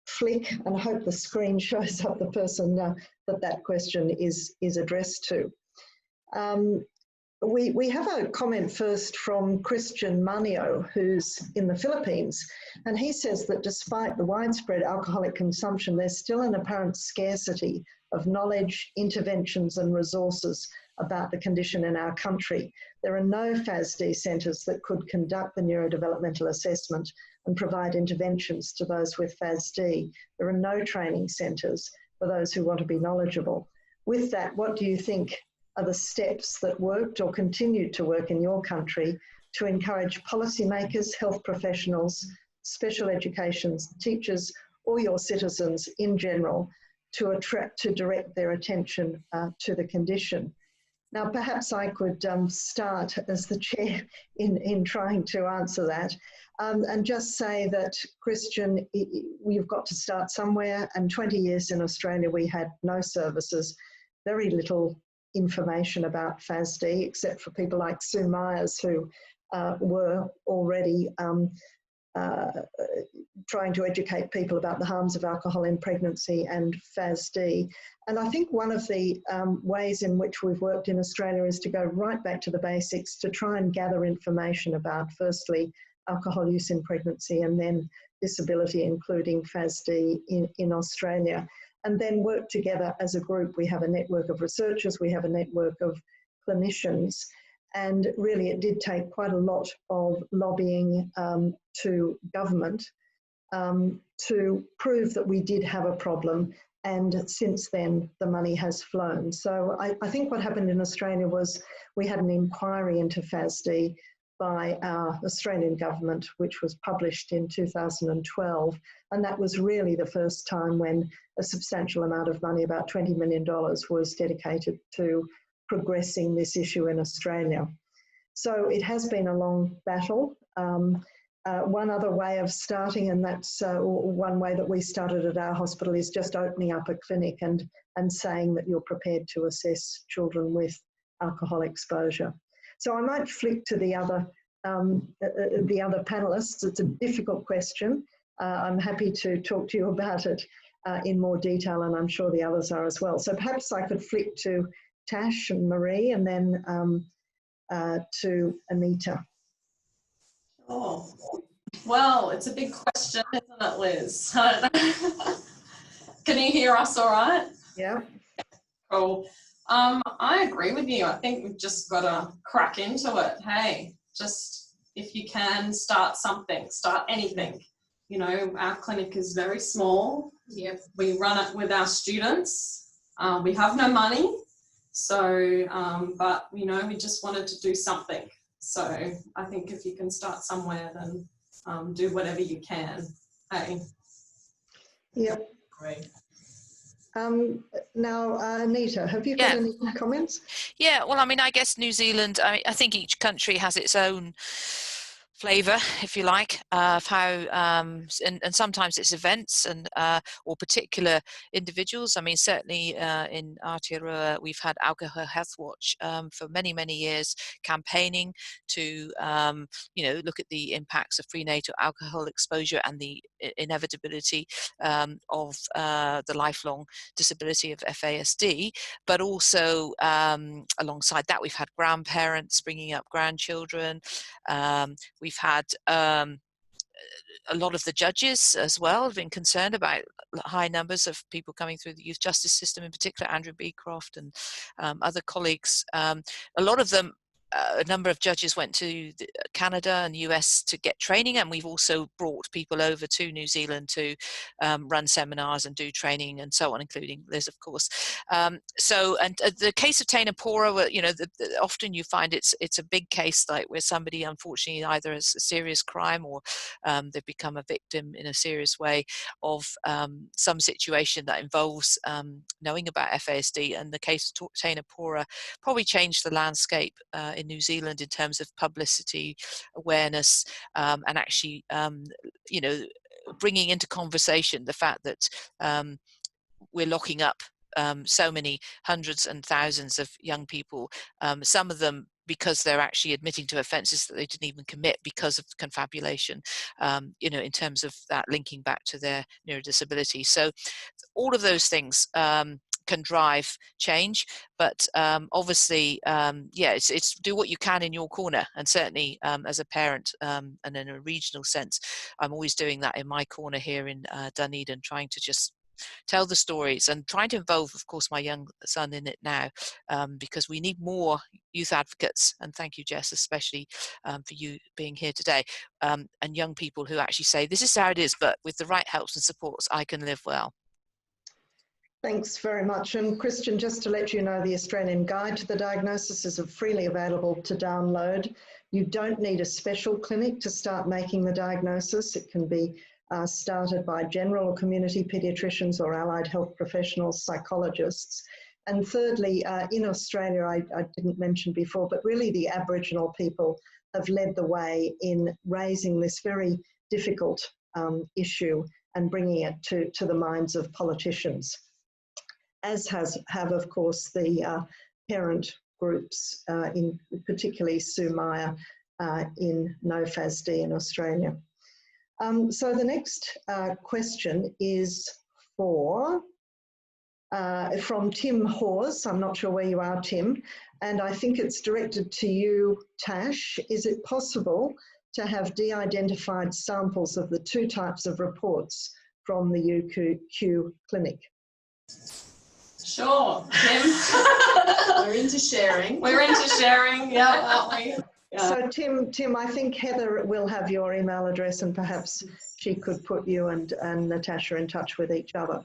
flick and hope the screen shows up the person that question is addressed to. We have a comment first from Christian Manio, who's in the Philippines, and he says that despite the widespread alcoholic consumption, there's still an apparent scarcity of knowledge, interventions and resources about the condition in our country. There are no FASD centres that could conduct the neurodevelopmental assessment and provide interventions to those with FASD. There are no training centres for those who want to be knowledgeable. With that, what do you think are the steps that worked or continued to work in your country to encourage policymakers, health professionals, special education teachers, or your citizens in general to direct their attention to the condition? Now, perhaps I could start as the chair in trying to answer that, and just say that, Christian, we've got to start somewhere, and 20 years in Australia we had no services, very little information about FASD, except for people like Sue Myers, who were already trying to educate people about the harms of alcohol in pregnancy and FASD. And I think one of the ways in which we've worked in Australia is to go right back to the basics, to try and gather information about, firstly, alcohol use in pregnancy, and then disability, including FASD in Australia, and then work together as a group. We have a network of researchers, we have a network of clinicians, and really it did take quite a lot of lobbying to government to prove that we did have a problem, and since then the money has flown. So I think what happened in Australia was we had an inquiry into FASD by our Australian government, which was published in 2012, and that was really the first time when a substantial amount of money, about $20 million, was dedicated to progressing this issue in Australia. So it has been a long battle. One other way of starting, and that's one way that we started at our hospital, is just opening up a clinic and saying that you're prepared to assess children with alcohol exposure. So I might flick to the other panelists. It's a difficult question. I'm happy to talk to you about it in more detail, and I'm sure the others are as well. So perhaps I could flick to Tash and Marie, and then to Anita.
Oh, well, it's a big question, isn't it, Liz? Can you hear us all right?
Yeah.
Cool. I agree with you. I think we've just got to crack into it. Hey, just if you can, start something, start anything. You know, our clinic is very small.
Yep.
We run it with our students. We have no money. So, but, you know, we just wanted to do something. So I think if you can start somewhere, then do whatever you can. Hey.
Yep.
Great.
Now, Anita, have you got any comments?
Yeah, well, I mean, I guess New Zealand, I think each country has its own flavour, if you like, of how, and sometimes it's events and or particular individuals. I mean, certainly in Aotearoa, we've had Alcohol Health Watch for many, many years, campaigning to, you know, look at the impacts of prenatal alcohol exposure and the inevitability of the lifelong disability of FASD. But also alongside that, we've had grandparents bringing up grandchildren. We've had a lot of the judges as well have been concerned about high numbers of people coming through the youth justice system, in particular Andrew Beecroft and other colleagues. A lot of them, a number of judges went to Canada and US to get training, and we've also brought people over to New Zealand to run seminars and do training and so on, including Liz, of course. So, and the case of Taina Pora, you know, often you find it's a big case, like where somebody unfortunately either has a serious crime or they've become a victim in a serious way of some situation that involves knowing about FASD. And the case of Taina Pora probably changed the landscape in New Zealand in terms of publicity, awareness, and actually, you know, bringing into conversation the fact that we're locking up so many hundreds and thousands of young people, some of them because they're actually admitting to offences that they didn't even commit because of confabulation, you know, in terms of that linking back to their neurodisability. So all of those things can drive change, but obviously, yeah, it's do what you can in your corner. And certainly as a parent and in a regional sense, I'm always doing that in my corner here in Dunedin, trying to just tell the stories and trying to involve, of course, my young son in it now, because we need more youth advocates. And thank you, Jess, especially for you being here today, and young people who actually say, this is how it is, but with the right helps and supports, I can live well.
Thanks very much. And Christian, just to let you know, the Australian Guide to the Diagnosis is freely available to download. You don't need a special clinic to start making the diagnosis. It can be started by general or community paediatricians or allied health professionals, psychologists. And thirdly, in Australia, I didn't mention before, but really the Aboriginal people have led the way in raising this very difficult issue and bringing it to the minds of politicians, as have, of course, the parent groups, in particularly Sue Meyer in No FASD in Australia. So the next question is from Tim Hawes. I'm not sure where you are, Tim, and I think it's directed to you, Tash. Is it possible to have de-identified samples of the two types of reports from the UQ clinic?
Sure, Tim.
We're into sharing.
We're into sharing, yeah, aren't we? Yeah.
So Tim, I think Heather will have your email address, and perhaps she could put you and Natasha in touch with each other.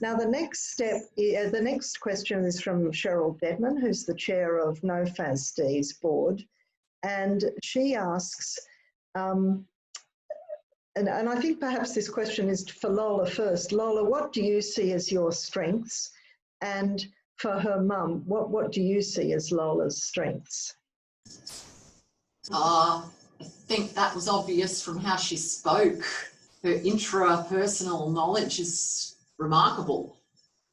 Now, the next question is from Cheryl Dedman, who's the chair of No FASD's board, and she asks, and I think perhaps this question is for Lola first. Lola, what do you see as your strengths? And for her mum, what do you see as Lola's strengths?
I think that was obvious from how she spoke. Her intrapersonal knowledge is remarkable.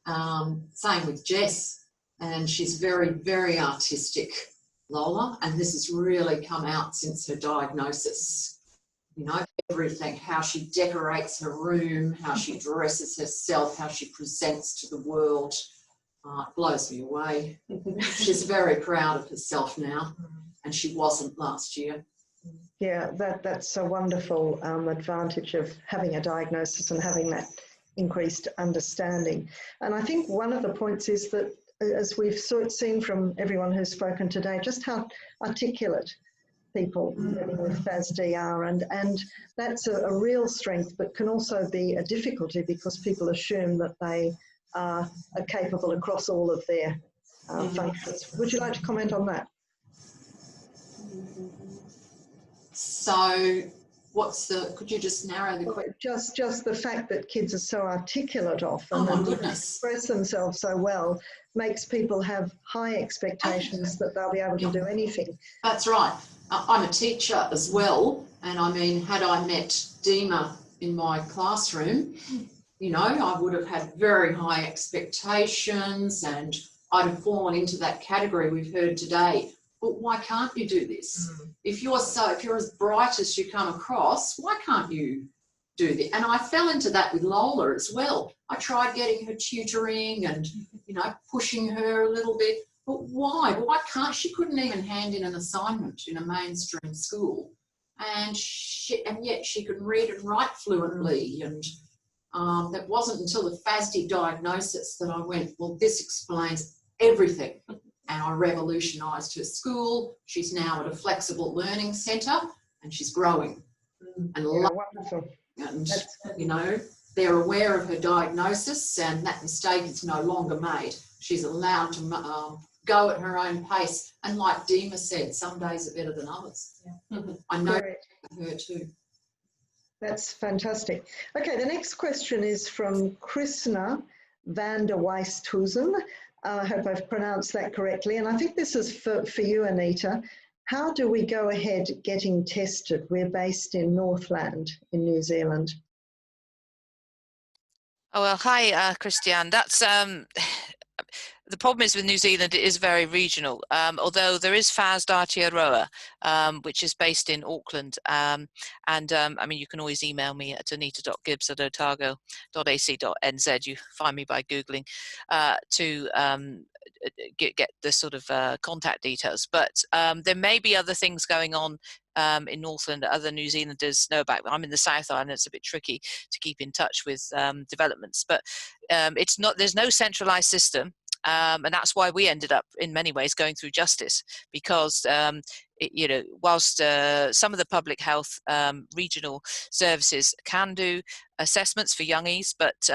Same with Jess, and she's very, very artistic, Lola, and this has really come out since her diagnosis. you know, everything, how she decorates her room, how she dresses herself, how she presents to the world. It blows me away. She's very proud of herself now, and she wasn't last year.
Yeah, that's a wonderful advantage of having a diagnosis and having that increased understanding. And I think one of the points is that, as we've seen from everyone who's spoken today, just how articulate people living with FASD are, and that's a real strength, but can also be a difficulty because people assume that they are capable across all of their functions. Would you like to comment on that?
So could you just narrow the question?
Just the fact that kids are so articulate often
and
express themselves so well makes people have high expectations that they'll be able to do anything.
That's right. I'm a teacher as well, and I mean, had I met Dima in my classroom, you know, I would have had very high expectations, and I'd have fallen into that category we've heard today. But why can't you do this? If you're as bright as you come across, why can't you do this? And I fell into that with Lola as well. I tried getting her tutoring and, you know, pushing her a little bit. But why? Why can't she? Couldn't even hand in an assignment in a mainstream school, and yet she could read and write fluently. And that wasn't until the FASD diagnosis that I went, well, this explains everything. And I revolutionised her school. She's now at a flexible learning centre, and she's growing. And
wonderful.
And you know, they're aware of her diagnosis, and that mistake is no longer made. She's allowed to go at her own pace. And like Dima said, some days are better than others. Yeah. I know her too.
That's fantastic. Okay, the next question is from Krishna van der Weisthuizen. I hope I've pronounced that correctly. And I think this is for you, Anita. How do we go ahead getting tested? We're based in Northland in New Zealand.
Oh, well, hi, Christiane. That's the problem is with New Zealand, it is very regional, although there is FASD Aotearoa, which is based in Auckland. I mean, you can always email me at anita.gibbs@otago.ac.nz. You find me by Googling to get the sort of contact details. But there may be other things going on in Northland that other New Zealanders know about. I'm in the South Island, it's a bit tricky to keep in touch with developments, but there's no centralized system. And that's why we ended up, in many ways, going through justice, because you know, whilst some of the public health regional services can do assessments for youngies, but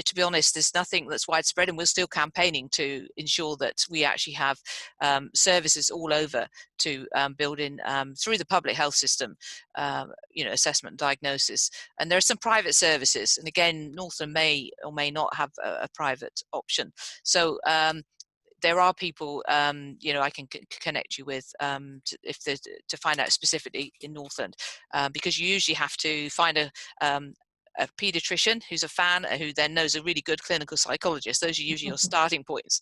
to be honest, there's nothing that's widespread, and we're still campaigning to ensure that we actually have services all over to build in through the public health system, you know, assessment and diagnosis. And there are some private services, and again, Northland may or may not have a private option. So there are people, you know, I can connect you with to find out specifically in Northland, because you usually have to find a paediatrician who's a fan, who then knows a really good clinical psychologist. Those are usually your starting points,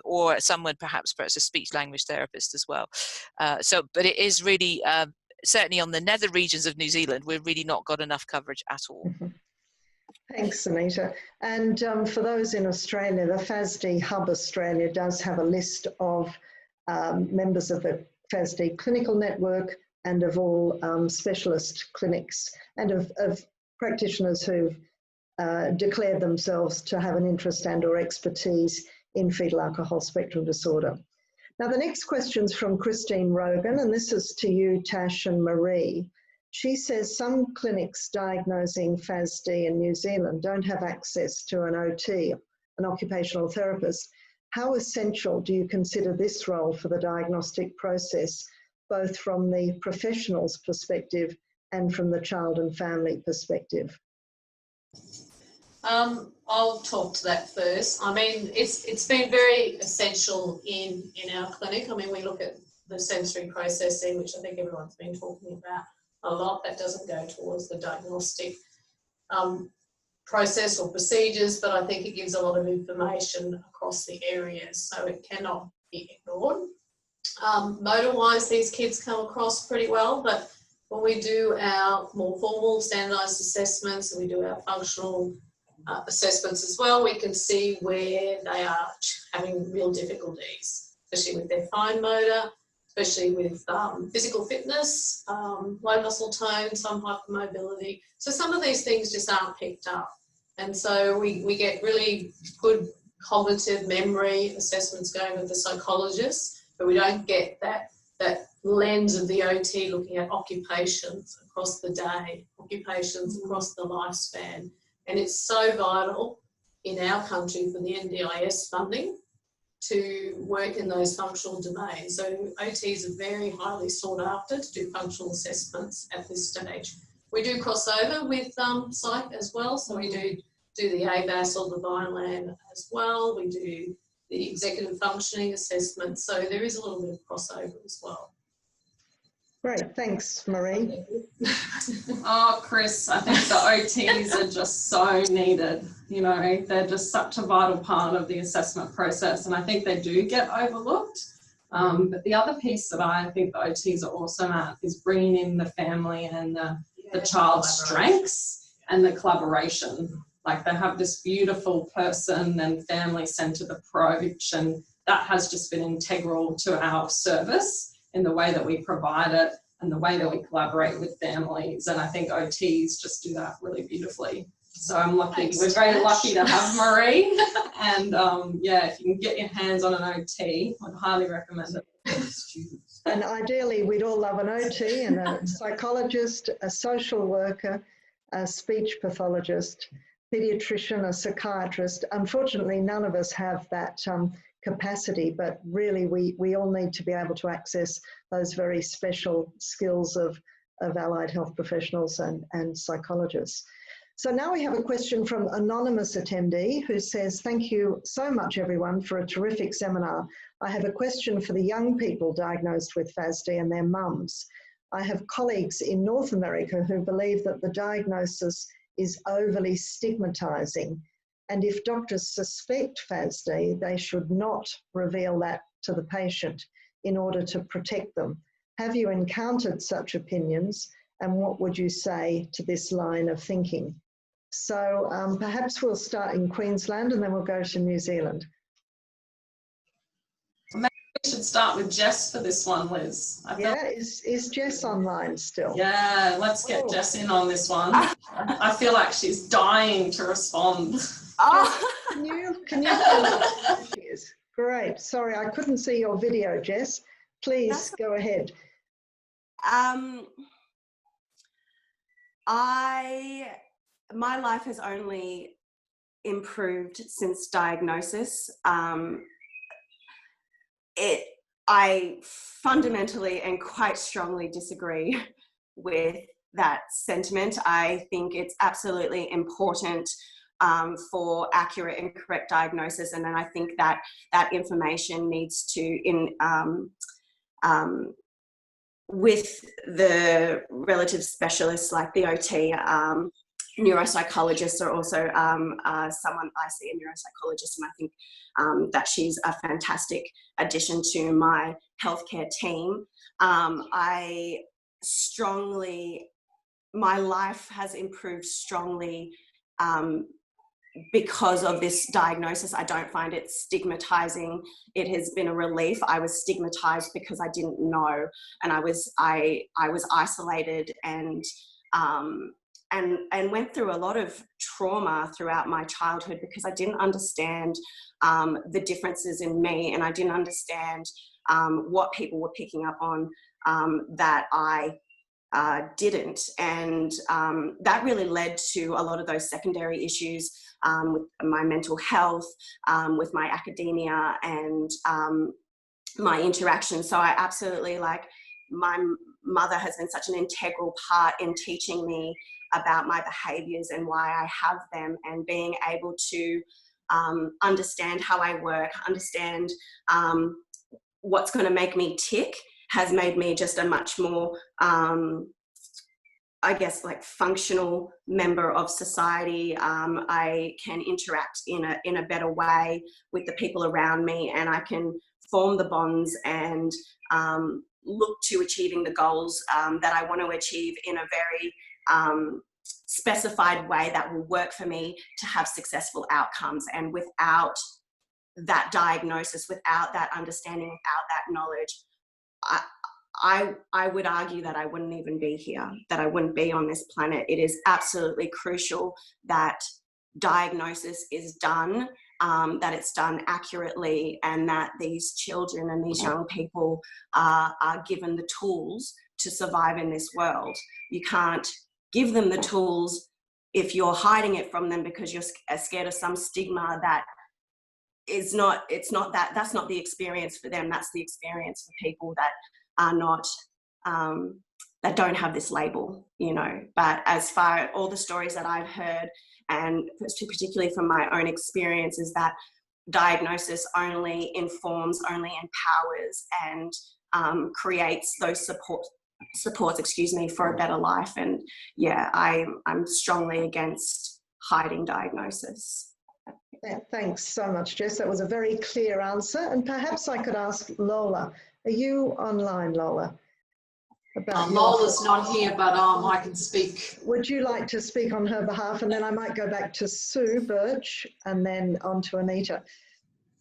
or someone perhaps a speech language therapist as well. But it is really certainly on the nether regions of New Zealand, we've really not got enough coverage at all.
Thanks, Anita. And for those in Australia, the FASD Hub Australia does have a list of members of the FASD clinical network and of all specialist clinics, and of practitioners who've declared themselves to have an interest and or expertise in fetal alcohol spectrum disorder. Now, the next question's from Christine Rogan, and this is to you, Tash and Marie. She says some clinics diagnosing FASD in New Zealand don't have access to an OT, an occupational therapist. How essential do you consider this role for the diagnostic process, both from the professional's perspective and from the child and family perspective?
I'll talk to that first. I mean, it's been very essential in our clinic. I mean, we look at the sensory processing, which I think everyone's been talking about a lot. That doesn't go towards the diagnostic process or procedures, but I think it gives a lot of information across the areas, so it cannot be ignored. Motor-wise, these kids come across pretty well, but when we do our more formal standardised assessments and we do our functional assessments as well, we can see where they are having real difficulties, especially with their fine motor, especially with physical fitness, low muscle tone, some hypermobility. So some of these things just aren't picked up. And so we get really good cognitive memory assessments going with the psychologist, but we don't get that lens of the OT looking at occupations across the day, occupations across the lifespan. And it's so vital in our country for the NDIS funding to work in those functional domains. So OTs are very highly sought after to do functional assessments at this stage. We do cross over with psych as well. So we do the ABAS or the Vineland as well. We do the executive functioning assessment. So there is a little bit of crossover as well.
Great, thanks, Marie.
Oh, Chris, I think the OTs are just so needed. You know, they're just such a vital part of the assessment process, and I think they do get overlooked. But the other piece that I think the OTs are awesome at is bringing in the family and the child's strengths and the collaboration. Like, they have this beautiful person and family-centered approach, and that has just been integral to our service in the way that we provide it and the way that we collaborate with families. And I think OTs just do that really beautifully. So I'm lucky.
Thanks,
we're very
Tash.
lucky to have Marie. And yeah, if you can get your hands on an OT, I'd highly recommend it.
And ideally, we'd all love an OT and a psychologist, a social worker, a speech pathologist, pediatrician, a psychiatrist. Unfortunately, none of us have that capacity, but really we all need to be able to access those very special skills of allied health professionals and psychologists. So now we have a question from anonymous attendee who says, thank you so much everyone for a terrific seminar. I have a question for the young people diagnosed with FASD and their mums. I have colleagues in North America who believe that the diagnosis is overly stigmatizing, and if doctors suspect FASD, they should not reveal that to the patient in order to protect them. Have you encountered such opinions, and what would you say to this line of thinking? So perhaps we'll start in Queensland and then we'll go to New Zealand.
Maybe we should start with Jess for this one, Liz.
Is Jess online still?
Yeah, let's get Jess in on this one. I feel like she's dying to respond.
Oh. Can you Yes. Great. Sorry, I couldn't see your video, Jess. Please go ahead.
My life has only improved since diagnosis. I fundamentally and quite strongly disagree with that sentiment. I think it's absolutely important for accurate and correct diagnosis, and then I think that that information needs to, with the relative specialists like the OT, neuropsychologists are also someone I see, a neuropsychologist, and I think that she's a fantastic addition to my healthcare team. My life has improved strongly because of this diagnosis. I don't find it stigmatizing. It has been a relief. I was stigmatized because I didn't know, and I was isolated and went through a lot of trauma throughout my childhood because I didn't understand the differences in me, and I didn't understand what people were picking up on that I didn't. And that really led to a lot of those secondary issues with my mental health, with my academia, and my interactions. So I absolutely, my mother has been such an integral part in teaching me about my behaviours and why I have them, and being able to understand how I work, understand what's going to make me tick, has made me just a much more, functional member of society. I can interact in a better way with the people around me, and I can form the bonds and
look to achieving the goals that I want to achieve in a very specified way that will work for me to have successful outcomes. And without that diagnosis, without that understanding, without that knowledge, I would argue that I wouldn't even be here, that I wouldn't be on this planet. It is absolutely crucial that diagnosis is done, that it's done accurately, and that these children and these young people are given the tools to survive in this world. You can't give them the tools if you're hiding it from them because you're scared of some stigma that is not, that's not the experience for them. That's the experience for people that are not, that don't have this label, you know. But as far as all the stories that I've heard, and particularly from my own experience, is that diagnosis only informs, only empowers, and creates those supports, for a better life. And yeah, I'm strongly against hiding diagnosis.
Yeah, thanks so much, Jess. That was a very clear answer. And perhaps I could ask Lola. Are you online, Lola?
Lola's not here, but I can speak.
Would you like to speak on her behalf? And then I might go back to Sue Birch and then on to Anita.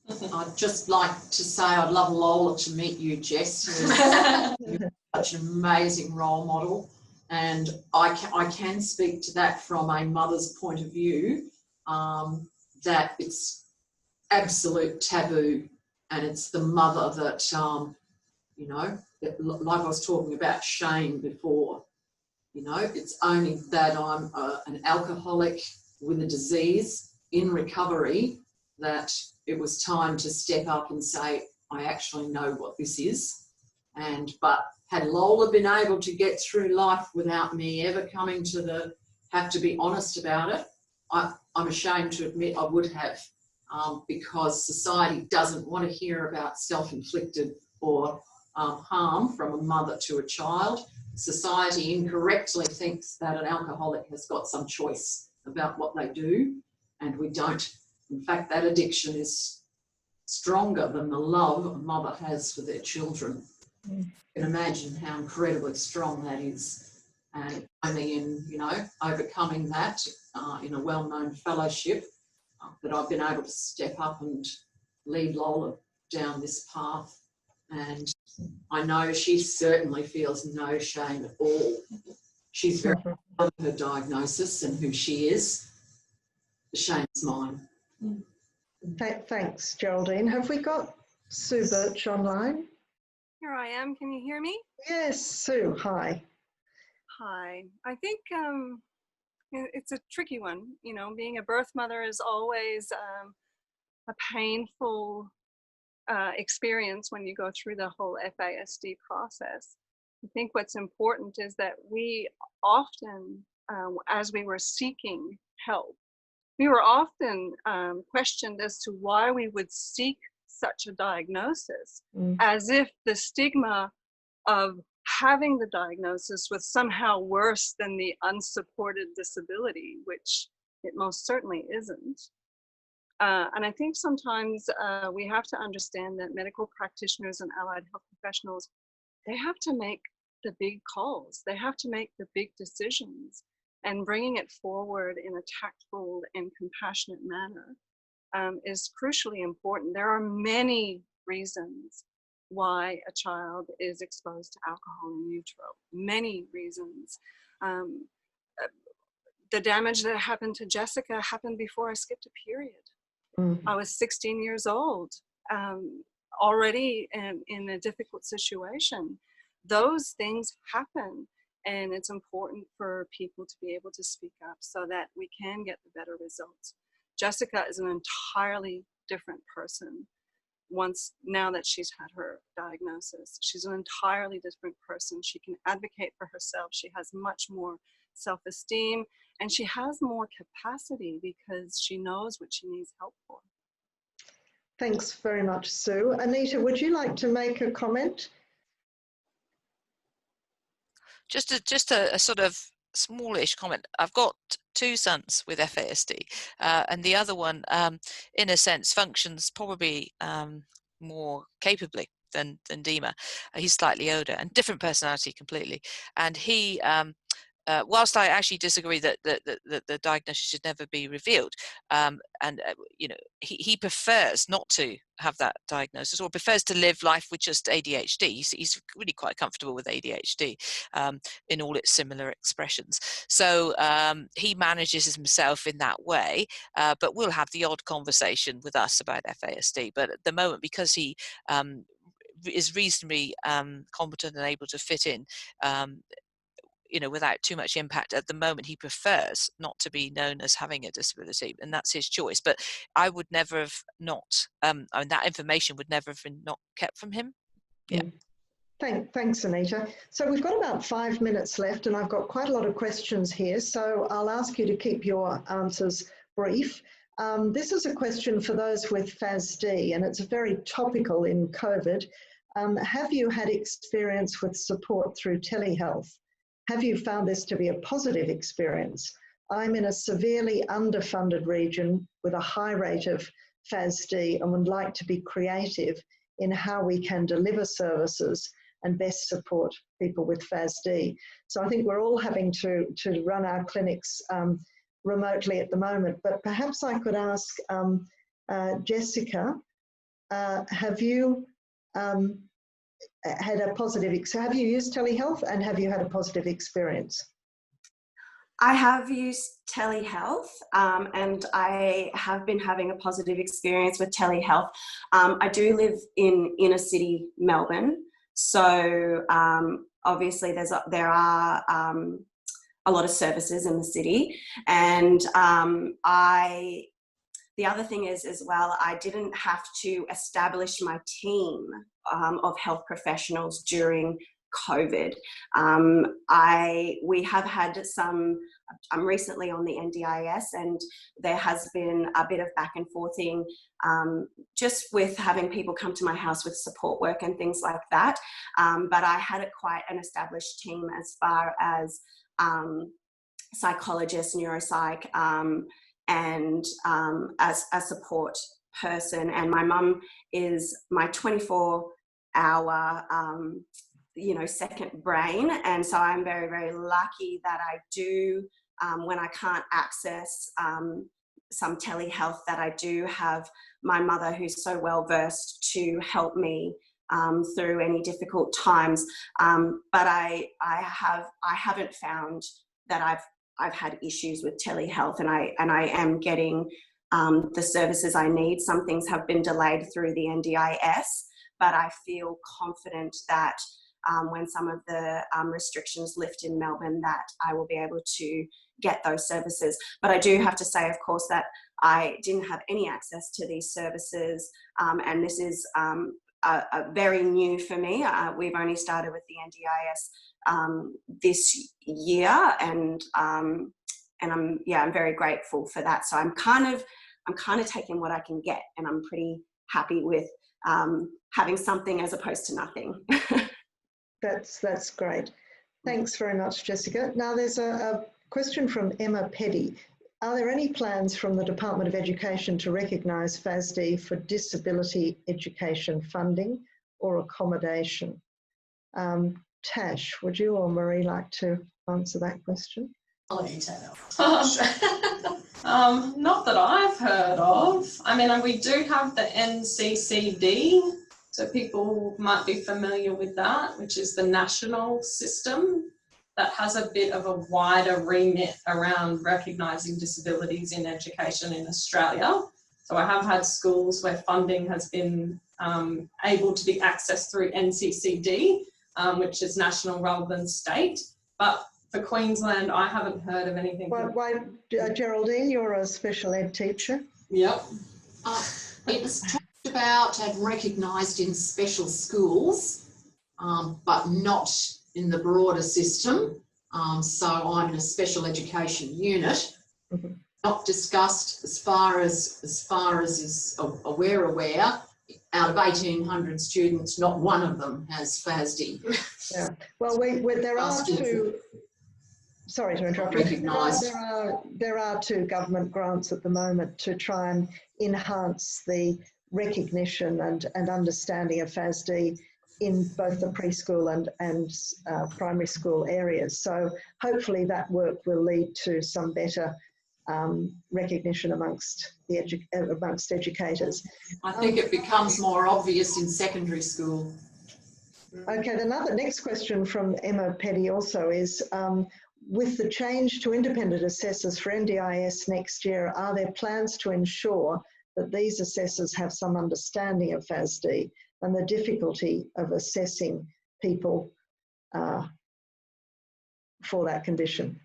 I'd just like to say I'd love Lola to meet you, Jess. You're such an amazing role model. And I can speak to that from a mother's point of view, that it's absolute taboo, and it's the mother that, you know, like I was talking about shame before, you know, it's only that I'm an alcoholic with a disease in recovery that it was time to step up and say, I actually know what this is. But had Lola been able to get through life without me ever coming to have to be honest about it, I'm ashamed to admit I would have, because society doesn't want to hear about self-inflicted or harm from a mother to a child. Society incorrectly thinks that an alcoholic has got some choice about what they do, and we don't. In fact, that addiction is stronger than the love a mother has for their children. You can imagine how incredibly strong that is. And only in, you know, overcoming that in a well-known fellowship that I've been able to step up and lead Lola down this path. And I know she certainly feels no shame at all. She's very proud of her diagnosis and who she is. The shame's mine.
Thanks, Geraldine. Have we got Sue Birch online?
Here I am. Can you hear me?
Yes, Sue, hi.
Hi. I think it's a tricky one. You know, being a birth mother is always a painful experience when you go through the whole FASD process. I think what's important is that we often, as we were seeking help, we were often questioned as to why we would seek such a diagnosis, as if the stigma of having the diagnosis was somehow worse than the unsupported disability, which it most certainly isn't. And I think sometimes we have to understand that medical practitioners and allied health professionals, they have to make the big calls. They have to make the big decisions, and bringing it forward in a tactful and compassionate manner is crucially important. There are many reasons why a child is exposed to alcohol in utero, many reasons. The damage that happened to Jessica happened before I skipped a period. I was 16 years old, already in a difficult situation. Those things happen, and it's important for people to be able to speak up so that we can get the better results. Jessica is an entirely different person now that she's had her diagnosis. She's an entirely different person. She can advocate for herself. She has much more self-esteem, and she has more capacity because she knows what she needs help for.
Thanks very much, Sue. Anita, would you like to make a comment?
Just a sort of smallish comment. I've got two sons with FASD, and the other one, in a sense, functions probably more capably than Dima. He's slightly older and different personality completely. And he, whilst I actually disagree that the diagnosis should never be revealed, he prefers not to have that diagnosis, or prefers to live life with just ADHD. He's really quite comfortable with ADHD in all its similar expressions. So he manages himself in that way, but will have the odd conversation with us about FASD. But at the moment, because he is reasonably competent and able to fit in, without too much impact at the moment, he prefers not to be known as having a disability, and that's his choice. But I would never have that information would never have been not kept from him. Yeah.
Thanks, Anita. So we've got about 5 minutes left, and I've got quite a lot of questions here, so I'll ask you to keep your answers brief. This is a question for those with FASD, and it's very topical in COVID. Have you had experience with support through telehealth? Have you found this to be a positive experience? I'm in a severely underfunded region with a high rate of FASD and would like to be creative in how we can deliver services and best support people with FASD. So I think we're all having to run our clinics remotely at the moment, but perhaps I could ask Jessica, have you had a positive, so have you used telehealth and have you had a positive experience?
I have used telehealth and I have been having a positive experience with telehealth. I do live in inner city Melbourne, so obviously there are a lot of services in the city, and the other thing is as well, I didn't have to establish my team of health professionals during COVID. We have had some, I'm recently on the NDIS, and there has been a bit of back and forthing just with having people come to my house with support work and things like that. But I had quite an established team as far as psychologists, neuropsych, and as a support person. And my mum is my 24-hour second brain, and so I'm very, very lucky that I do, when I can't access some telehealth, that I do have my mother who's so well versed to help me through any difficult times. But I haven't found that I've had issues with telehealth, and I am getting the services I need. Some things have been delayed through the NDIS, but I feel confident that when some of the restrictions lift in Melbourne, that I will be able to get those services. But I do have to say, of course, that I didn't have any access to these services, and this is a very new for me. We've only started with the NDIS this year, and I'm very grateful for that. So I'm kind of taking what I can get, and I'm pretty happy with having something as opposed to nothing.
That's great. Thanks very much, Jessica. Now there's a question from Emma Peddy. Are there any plans from the Department of Education to recognise FASD for disability education funding or accommodation? Tash, would you or Marie like to answer that question?
I'll let you take that. Not that I've heard of. I mean, we do have the NCCD, so people might be familiar with that, which is the national system that has a bit of a wider remit around recognising disabilities in education in Australia. So I have had schools where funding has been able to be accessed through NCCD, which is national rather than state. But for Queensland, I haven't heard of anything.
Why, Geraldine, you're a special ed teacher.
Yep.
It's talked about and recognised in special schools, but not in the broader system. So I'm in a special education unit. Mm-hmm. Not discussed as far as is aware. Out of 1,800 students, not one of them has FASD.
Yeah. Well, there are two. Sorry to interrupt you. There are two government grants at the moment to try and enhance the recognition and understanding of FASD in both the preschool and primary school areas. So hopefully that work will lead to some better recognition amongst educators.
I think it becomes more obvious in secondary school.
Okay, the next question from Emma Petty also is, with the change to independent assessors for NDIS next year, are there plans to ensure that these assessors have some understanding of FASD and the difficulty of assessing people for that condition?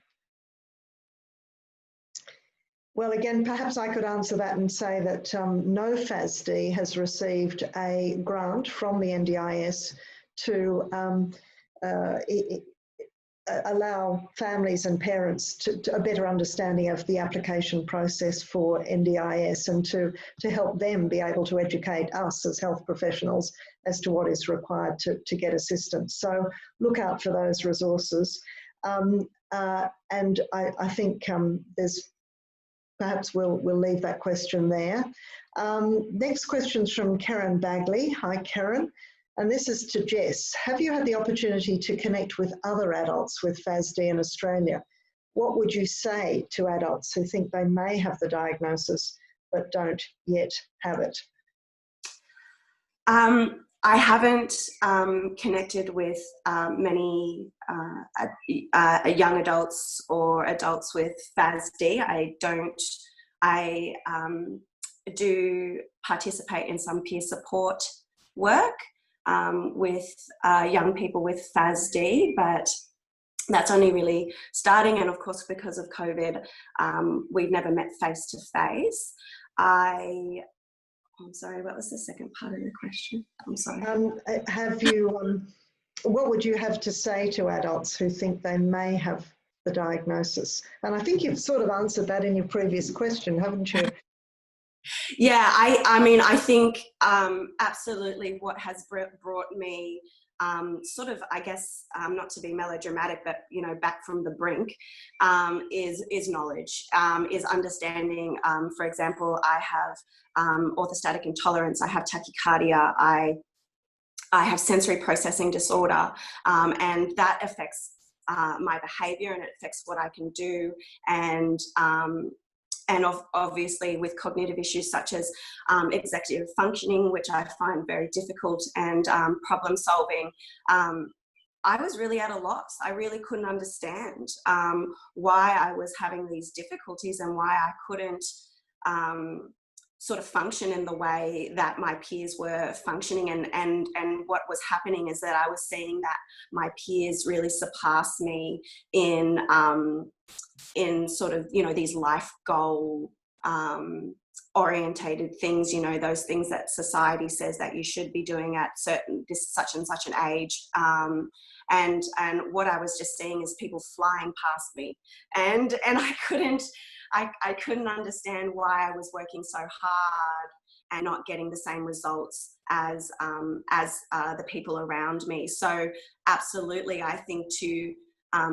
Well, again, perhaps I could answer that and say that no FASD has received a grant from the NDIS to allow families and parents to a better understanding of the application process for NDIS and to help them be able to educate us as health professionals as to what is required to get assistance. So look out for those resources. And I think there's, perhaps we'll leave that question there. Next question's from Karen Bagley. Hi, Karen. And this is to Jess. Have you had the opportunity to connect with other adults with FASD in Australia? What would you say to adults who think they may have the diagnosis but don't yet have it?
I haven't connected with many young adults or adults with FASD. I do participate in some peer support work with young people with FASD, but that's only really starting. And of course, because of COVID, we've never met face to face. I'm sorry, what was the second part of the question? I'm sorry.
Have you, what would you have to say to adults who think they may have the diagnosis? And I think you've sort of answered that in your previous question, haven't you?
Yeah, I mean, I think absolutely what has brought me sort of, I guess, not to be melodramatic, but, you know, back from the brink, is knowledge, is understanding. For example, I have orthostatic intolerance, I have tachycardia, I have sensory processing disorder, and that affects my behaviour and it affects what I can do. And obviously with cognitive issues such as executive functioning, which I find very difficult, and problem solving, I was really at a loss. I really couldn't understand why I was having these difficulties and why I couldn't sort of function in the way that my peers were functioning. And what was happening is that I was seeing that my peers really surpassed me in sort of, you know, these life goal orientated things, you know, those things that society says that you should be doing at such and such an age. And what I was just seeing is people flying past me, and I couldn't understand why I was working so hard and not getting the same results as the people around me. So absolutely, I think to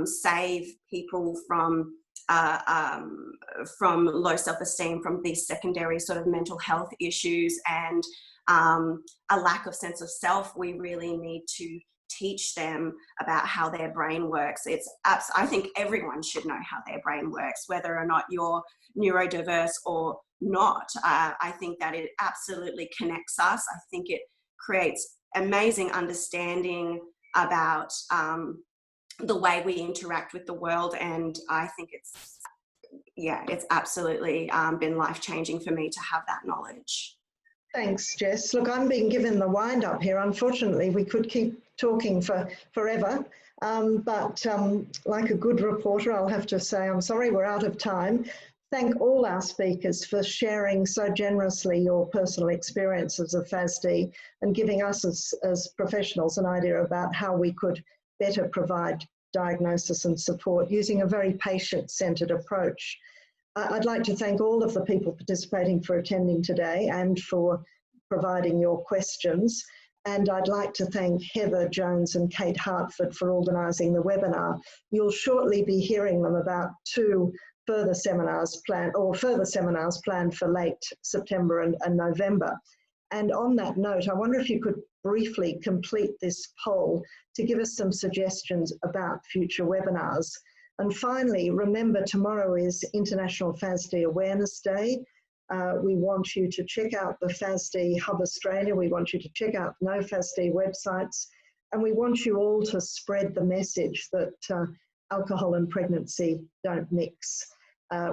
save people from low self-esteem, from these secondary sort of mental health issues, and a lack of sense of self, we really need to teach them about how their brain works. I think everyone should know how their brain works, whether or not you're neurodiverse or not. I think that it absolutely connects us. I think it creates amazing understanding about the way we interact with the world, and I think it's absolutely been life-changing for me to have that knowledge.
Thanks, Jess. Look, I'm being given the wind up here. Unfortunately, we could keep talking for forever, but like a good reporter, I'll have to say I'm sorry we're out of time. Thank all our speakers for sharing so generously your personal experiences of FASD and giving us as professionals an idea about how we could better provide diagnosis and support using a very patient-centred approach. I'd like to thank all of the people participating for attending today and for providing your questions. And I'd like to thank Heather Jones and Kate Hartford for organising the webinar. You'll shortly be hearing them about two further seminars planned for late September and November. And on that note, I wonder if you could briefly complete this poll to give us some suggestions about future webinars. And finally, remember tomorrow is International FASD Awareness Day. We want you to check out the FASD Hub Australia. We want you to check out No FASD websites. And we want you all to spread the message that alcohol and pregnancy don't mix.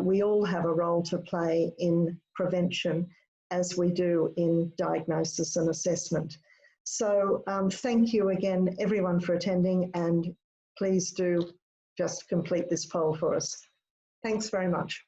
We all have a role to play in prevention as we do in diagnosis and assessment. So thank you again, everyone, for attending, and please do just complete this poll for us. Thanks very much.